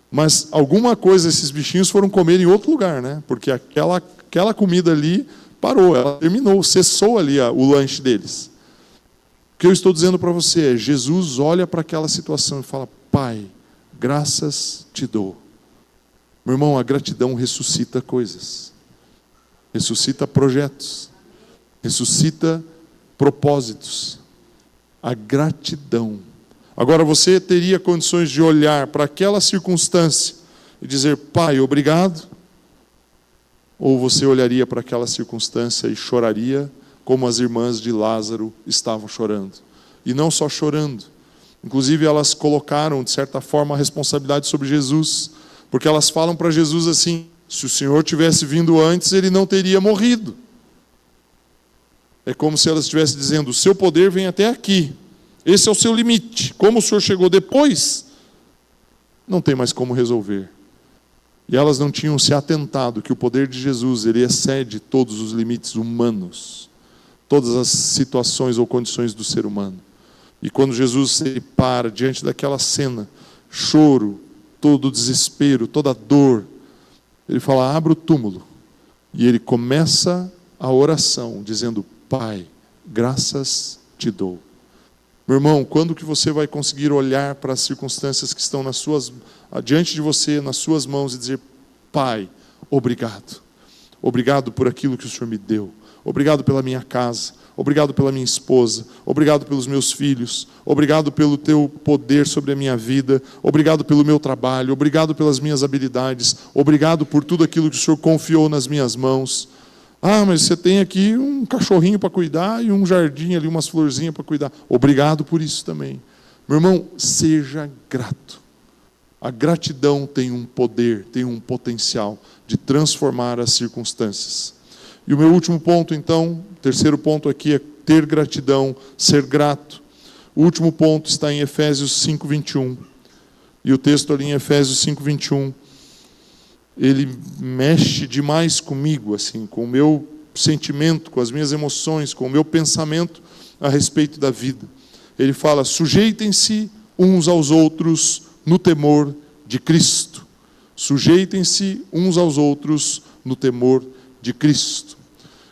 S1: Mas alguma coisa esses bichinhos foram comer em outro lugar, né? Porque aquela comida ali parou, ela terminou, cessou ali o lanche deles. O que eu estou dizendo para você é, Jesus olha para aquela situação e fala, Pai, graças te dou. Meu irmão, a gratidão ressuscita coisas. Ressuscita projetos. Ressuscita propósitos. A gratidão. Agora você teria condições de olhar para aquela circunstância e dizer, Pai, obrigado? Ou você olharia para aquela circunstância e choraria como as irmãs de Lázaro estavam chorando? E não só chorando. Inclusive elas colocaram, de certa forma, a responsabilidade sobre Jesus. Porque elas falam para Jesus assim, se o Senhor tivesse vindo antes, ele não teria morrido. É como se elas estivessem dizendo, o seu poder vem até aqui. Esse é o seu limite. Como o Senhor chegou depois, não tem mais como resolver. E elas não tinham se atentado que o poder de Jesus, ele excede todos os limites humanos, todas as situações ou condições do ser humano. E quando Jesus ele para diante daquela cena, choro, todo desespero, toda dor, ele fala, abra o túmulo. E ele começa a oração dizendo, Pai, graças te dou. Meu irmão, quando que você vai conseguir olhar para as circunstâncias que estão diante de você, nas suas mãos, e dizer, Pai, obrigado. Obrigado por aquilo que o Senhor me deu. Obrigado pela minha casa. Obrigado pela minha esposa. Obrigado pelos meus filhos. Obrigado pelo teu poder sobre a minha vida. Obrigado pelo meu trabalho. Obrigado pelas minhas habilidades. Obrigado por tudo aquilo que o Senhor confiou nas minhas mãos. Ah, mas você tem aqui um cachorrinho para cuidar e um jardim ali, umas florzinhas para cuidar. Obrigado por isso também. Meu irmão, seja grato. A gratidão tem um poder, tem um potencial de transformar as circunstâncias. E o meu último ponto, então, o terceiro ponto aqui é ter gratidão, ser grato. O último ponto está em Efésios 5:21. E o texto ali em Efésios 5:21, ele mexe demais comigo, assim, com o meu sentimento, com as minhas emoções, com o meu pensamento a respeito da vida. Ele fala, sujeitem-se uns aos outros no temor de Cristo. Sujeitem-se uns aos outros no temor de Cristo.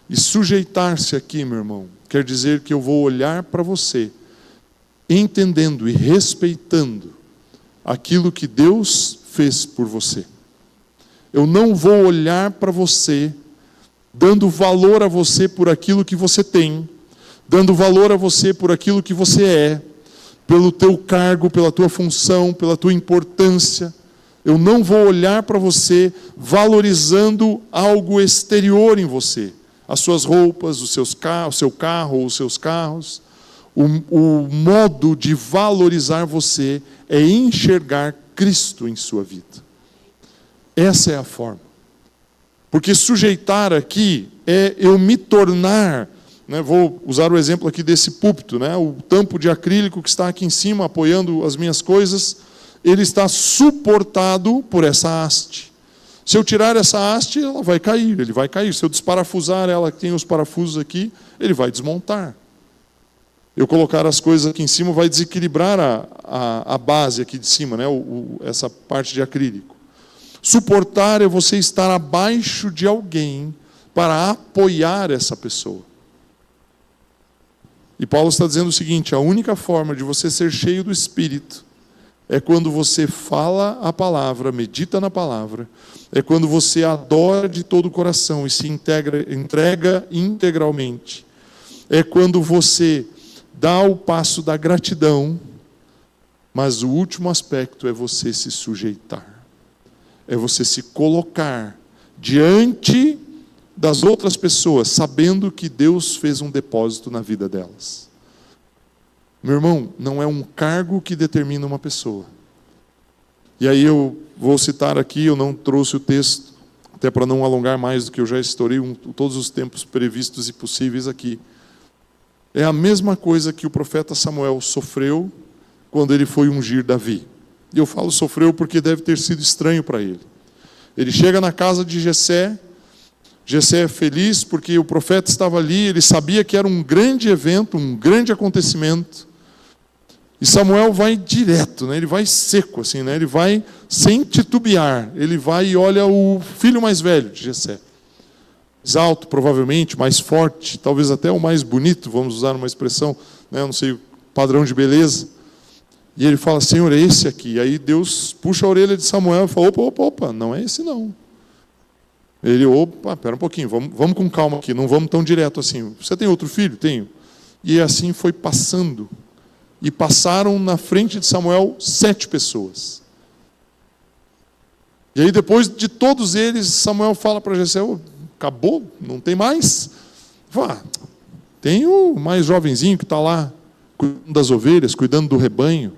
S1: E sujeitar-se aqui, meu irmão, quer dizer que eu vou olhar para você, entendendo e respeitando aquilo que Deus fez por você. Eu não vou olhar para você, dando valor a você por aquilo que você tem, dando valor a você por aquilo que você é, pelo teu cargo, pela tua função, pela tua importância. Eu não vou olhar para você valorizando algo exterior em você. As suas roupas, o seu carro ou os seus carros. O modo de valorizar você é enxergar Cristo em sua vida. Essa é a forma. Porque sujeitar aqui é eu me tornar, né, vou usar o exemplo aqui desse púlpito, né, o tampo de acrílico que está aqui em cima apoiando as minhas coisas, ele está suportado por essa haste. Se eu tirar essa haste, ela vai cair, ele vai cair. Se eu desparafusar ela, que tem os parafusos aqui, ele vai desmontar. Eu colocar as coisas aqui em cima vai desequilibrar a base aqui de cima, né, essa parte de acrílico. Suportar é você estar abaixo de alguém para apoiar essa pessoa. E Paulo está dizendo o seguinte: a única forma de você ser cheio do Espírito é quando você fala a palavra, medita na palavra, é quando você adora de todo o coração e se entrega integralmente, é quando você dá o passo da gratidão, mas o último aspecto é você se sujeitar. É você se colocar diante das outras pessoas, sabendo que Deus fez um depósito na vida delas. Meu irmão, não é um cargo que determina uma pessoa. E aí eu vou citar aqui, eu não trouxe o texto, até para não alongar mais do que eu já estourei todos os tempos previstos e possíveis aqui. É a mesma coisa que o profeta Samuel sofreu quando ele foi ungir Davi. E eu falo sofreu porque deve ter sido estranho para ele. Ele chega na casa de Jessé, Jessé é feliz porque o profeta estava ali, ele sabia que era um grande evento, um grande acontecimento. E Samuel vai direto, né? Ele vai seco, assim, né? Ele vai sem titubear. Ele vai e olha o filho mais velho de Jessé. Mais alto, provavelmente, mais forte, talvez até o mais bonito, vamos usar uma expressão, né? Eu não sei, padrão de beleza. E ele fala: Senhor, é esse aqui. Aí Deus puxa a orelha de Samuel e fala: opa, não é esse não. Ele: opa, pera um pouquinho, vamos com calma aqui, não vamos tão direto assim. Você tem outro filho? Tenho. E assim foi passando. E passaram na frente de Samuel 7 pessoas. E aí depois de todos eles, Samuel fala para Jessé: acabou? Não tem mais? Fala: tem o mais jovenzinho que está lá, cuidando das ovelhas, cuidando do rebanho,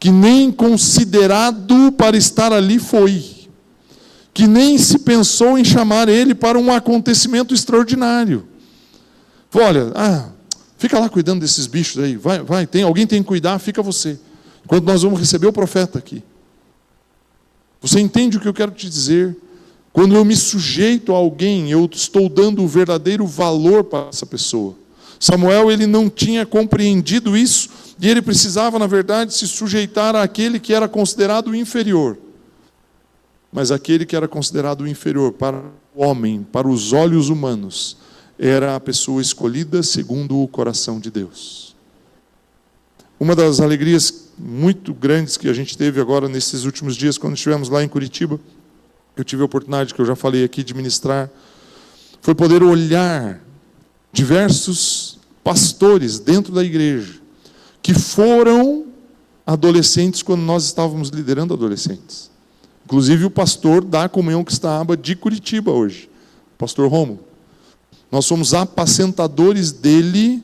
S1: que nem considerado para estar ali foi, que nem se pensou em chamar ele para um acontecimento extraordinário. Olha, fica lá cuidando desses bichos aí, vai, alguém tem que cuidar, fica você, enquanto nós vamos receber o profeta aqui. Você entende o que eu quero te dizer? Quando eu me sujeito a alguém, eu estou dando o verdadeiro valor para essa pessoa. Samuel, ele não tinha compreendido isso, e ele precisava, na verdade, se sujeitar àquele que era considerado inferior. Mas aquele que era considerado inferior para o homem, para os olhos humanos, era a pessoa escolhida segundo o coração de Deus. Uma das alegrias muito grandes que a gente teve agora nesses últimos dias, quando estivemos lá em Curitiba, eu tive a oportunidade, que eu já falei aqui, de ministrar, foi poder olhar diversos pastores dentro da igreja, que foram adolescentes quando nós estávamos liderando adolescentes. Inclusive o pastor da Comunhão Cristã de Curitiba hoje, o pastor Rômulo. Nós somos apacentadores dele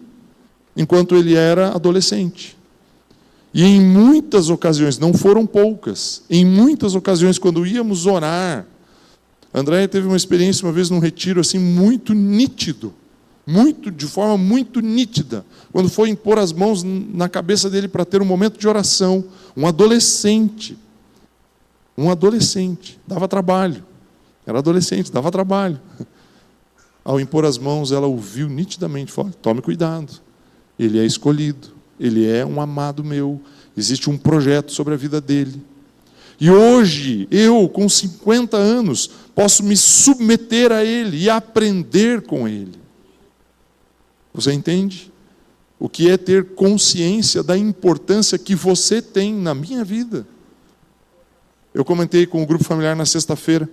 S1: enquanto ele era adolescente. E em muitas ocasiões, não foram poucas, em muitas ocasiões, quando íamos orar, André teve uma experiência uma vez num retiro assim muito nítido, de forma muito nítida, quando foi impor as mãos na cabeça dele para ter um momento de oração. Um adolescente, dava trabalho, era adolescente, dava trabalho. Ao impor as mãos, ela ouviu nitidamente, falou: tome cuidado, ele é escolhido, ele é um amado meu, existe um projeto sobre a vida dele. E hoje, eu, com 50 anos, posso me submeter a Ele e aprender com Ele. Você entende? O que é ter consciência da importância que você tem na minha vida. Eu comentei com o grupo familiar na sexta-feira.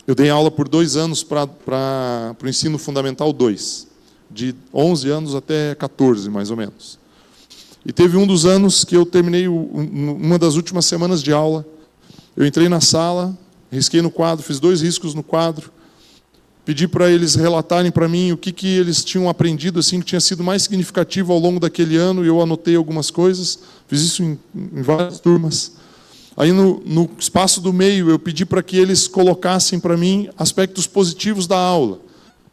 S1: Eu dei aula por 2 anos para o ensino fundamental 2, de 11 anos até 14, mais ou menos. E teve um dos anos que eu terminei, uma das últimas semanas de aula, eu entrei na sala, risquei no quadro, fiz 2 riscos no quadro, pedi para eles relatarem para mim o que eles tinham aprendido, assim, que tinha sido mais significativo ao longo daquele ano, e eu anotei algumas coisas, fiz isso em várias turmas. Aí no espaço do meio eu pedi para que eles colocassem para mim aspectos positivos da aula.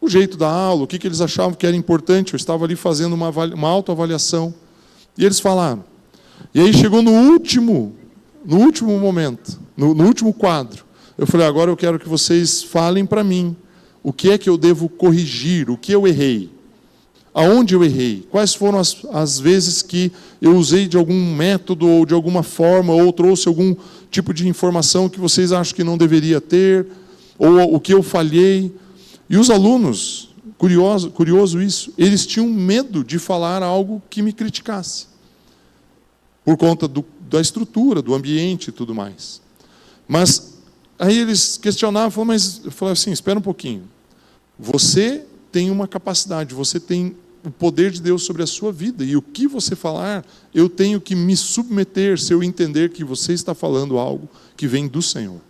S1: O jeito da aula, o que eles achavam que era importante. Eu estava ali fazendo uma autoavaliação. E eles falaram. E aí chegou no último momento, no último quadro. Eu falei, agora eu quero que vocês falem para mim o que é que eu devo corrigir, o que eu errei. Aonde eu errei? Quais foram as vezes que eu usei de algum método ou de alguma forma ou trouxe algum tipo de informação que vocês acham que não deveria ter, ou o que eu falhei? E os alunos, curioso isso, eles tinham medo de falar algo que me criticasse, por conta da estrutura, do ambiente e tudo mais. Mas aí eles questionavam, mas eu falava assim, espera um pouquinho. Você tem uma capacidade, você tem o poder de Deus sobre a sua vida, e o que você falar, eu tenho que me submeter se eu entender que você está falando algo que vem do Senhor.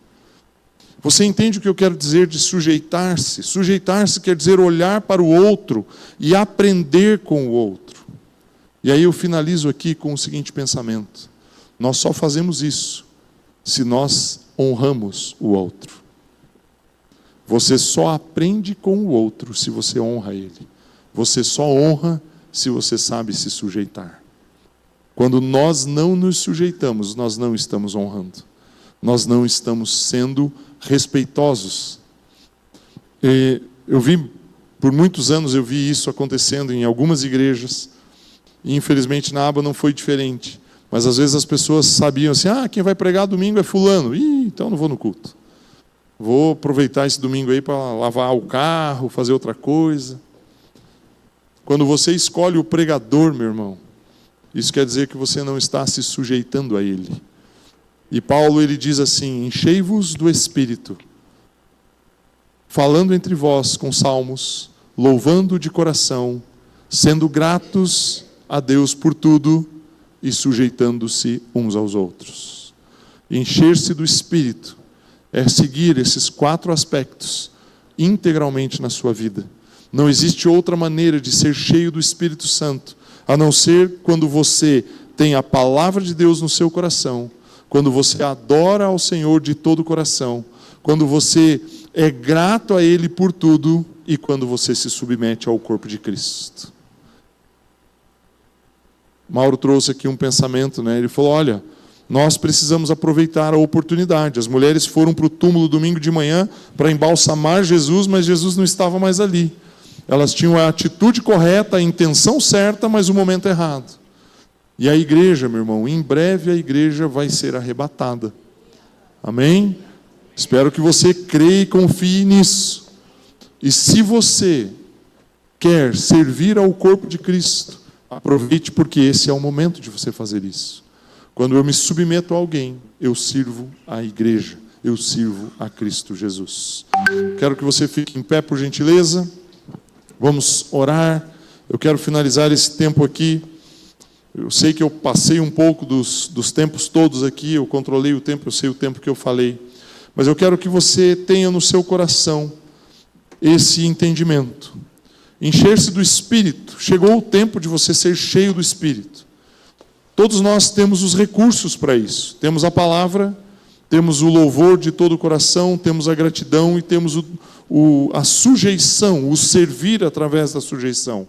S1: Você entende o que eu quero dizer de sujeitar-se? Sujeitar-se quer dizer olhar para o outro e aprender com o outro. E aí eu finalizo aqui com o seguinte pensamento: nós só fazemos isso se nós honramos o outro. Você só aprende com o outro se você honra ele. Você só honra se você sabe se sujeitar. Quando nós não nos sujeitamos, nós não estamos honrando. Nós não estamos sendo respeitosos. Por muitos anos eu vi isso acontecendo em algumas igrejas. E infelizmente na aba não foi diferente. Mas às vezes as pessoas sabiam assim, quem vai pregar domingo é fulano. Então não vou no culto. Vou aproveitar esse domingo aí para lavar o carro, fazer outra coisa. Quando você escolhe o pregador, meu irmão, isso quer dizer que você não está se sujeitando a ele. E Paulo, ele diz assim, enchei-vos do Espírito, falando entre vós com salmos, louvando de coração, sendo gratos a Deus por tudo e sujeitando-se uns aos outros. Encher-se do Espírito é seguir esses 4 aspectos integralmente na sua vida. Não existe outra maneira de ser cheio do Espírito Santo, a não ser quando você tem a palavra de Deus no seu coração, quando você adora ao Senhor de todo o coração, quando você é grato a Ele por tudo e quando você se submete ao corpo de Cristo. Mauro trouxe aqui um pensamento, né? Ele falou, olha, nós precisamos aproveitar a oportunidade. As mulheres foram para o túmulo domingo de manhã para embalsamar Jesus, mas Jesus não estava mais ali. Elas tinham a atitude correta, a intenção certa, mas o momento errado. E a igreja, meu irmão, em breve a igreja vai ser arrebatada. Amém? Espero que você creia e confie nisso. E se você quer servir ao corpo de Cristo, aproveite, porque esse é o momento de você fazer isso. Quando eu me submeto a alguém, eu sirvo à igreja, eu sirvo a Cristo Jesus. Quero que você fique em pé, por gentileza. Vamos orar. Eu quero finalizar esse tempo aqui. Eu sei que eu passei um pouco dos tempos todos aqui, eu controlei o tempo, eu sei o tempo que eu falei. Mas eu quero que você tenha no seu coração esse entendimento. Encher-se do Espírito. Chegou o tempo de você ser cheio do Espírito. Todos nós temos os recursos para isso. Temos a palavra, temos o louvor de todo o coração, temos a gratidão e temos a sujeição, o servir através da sujeição.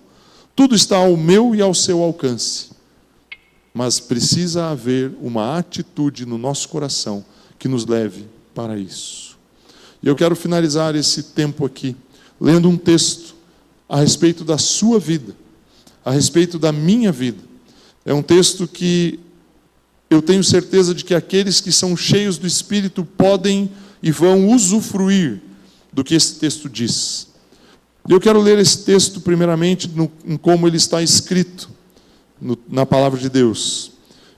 S1: Tudo está ao meu e ao seu alcance. Mas precisa haver uma atitude no nosso coração que nos leve para isso. E eu quero finalizar esse tempo aqui, lendo um texto a respeito da sua vida, a respeito da minha vida. É um texto que eu tenho certeza de que aqueles que são cheios do Espírito podem e vão usufruir do que esse texto diz. Eu quero ler esse texto primeiramente em como ele está escrito na palavra de Deus.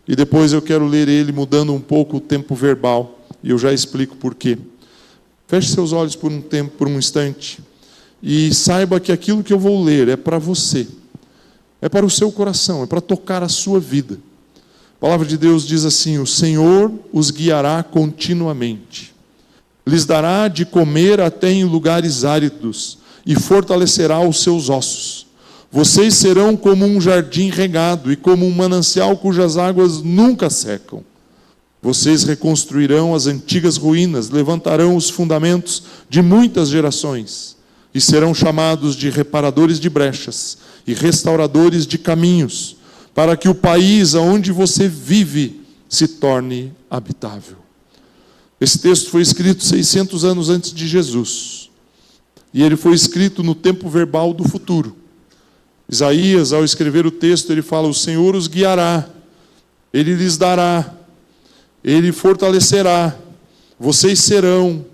S1: E depois eu quero ler ele mudando um pouco o tempo verbal. E eu já explico por quê. Feche seus olhos por um instante. E saiba que aquilo que eu vou ler é para você. É para o seu coração, é para tocar a sua vida. A palavra de Deus diz assim: o Senhor os guiará continuamente. Lhes dará de comer até em lugares áridos e fortalecerá os seus ossos. Vocês serão como um jardim regado e como um manancial cujas águas nunca secam. Vocês reconstruirão as antigas ruínas, levantarão os fundamentos de muitas gerações e serão chamados de reparadores de brechas e restauradores de caminhos, para que o país onde você vive se torne habitável. Esse texto foi escrito 600 anos antes de Jesus. E ele foi escrito no tempo verbal do futuro. Isaías, ao escrever o texto, ele fala: o Senhor os guiará, Ele lhes dará, Ele fortalecerá, vocês serão.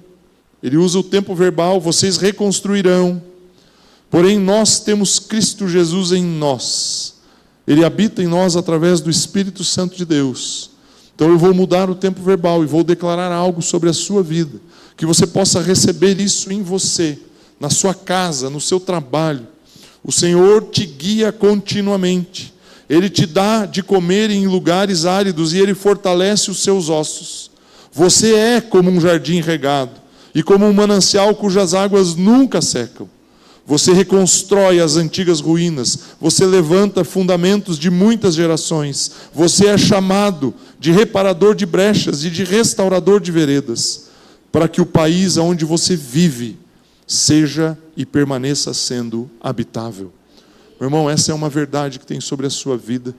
S1: Ele usa o tempo verbal, vocês reconstruirão. Porém, nós temos Cristo Jesus em nós. Ele habita em nós através do Espírito Santo de Deus. Então eu vou mudar o tempo verbal e vou declarar algo sobre a sua vida, que você possa receber isso em você, na sua casa, no seu trabalho. O Senhor te guia continuamente. Ele te dá de comer em lugares áridos e Ele fortalece os seus ossos. Você é como um jardim regado e como um manancial cujas águas nunca secam. Você reconstrói as antigas ruínas, você levanta fundamentos de muitas gerações. Você é chamado de reparador de brechas e de restaurador de veredas, para que o país onde você vive seja e permaneça sendo habitável. Meu irmão, essa é uma verdade que tem sobre a sua vida,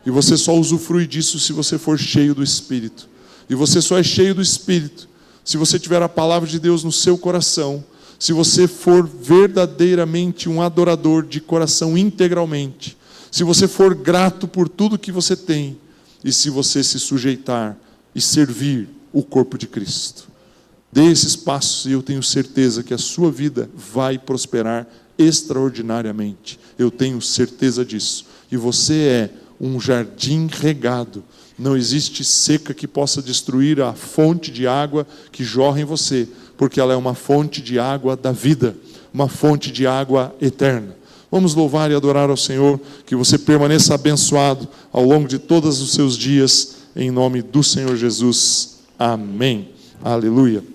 S1: e você só usufrui disso se você for cheio do Espírito. E você só é cheio do Espírito se você tiver a palavra de Deus no seu coração, se você for verdadeiramente um adorador de coração integralmente, se você for grato por tudo que você tem, e se você se sujeitar e servir o corpo de Cristo. Dê esses passos e eu tenho certeza que a sua vida vai prosperar extraordinariamente. Eu tenho certeza disso. E você é um jardim regado. Não existe seca que possa destruir a fonte de água que jorra em você, porque ela é uma fonte de água da vida, uma fonte de água eterna. Vamos louvar e adorar ao Senhor, que você permaneça abençoado ao longo de todos os seus dias, em nome do Senhor Jesus. Amém. Aleluia.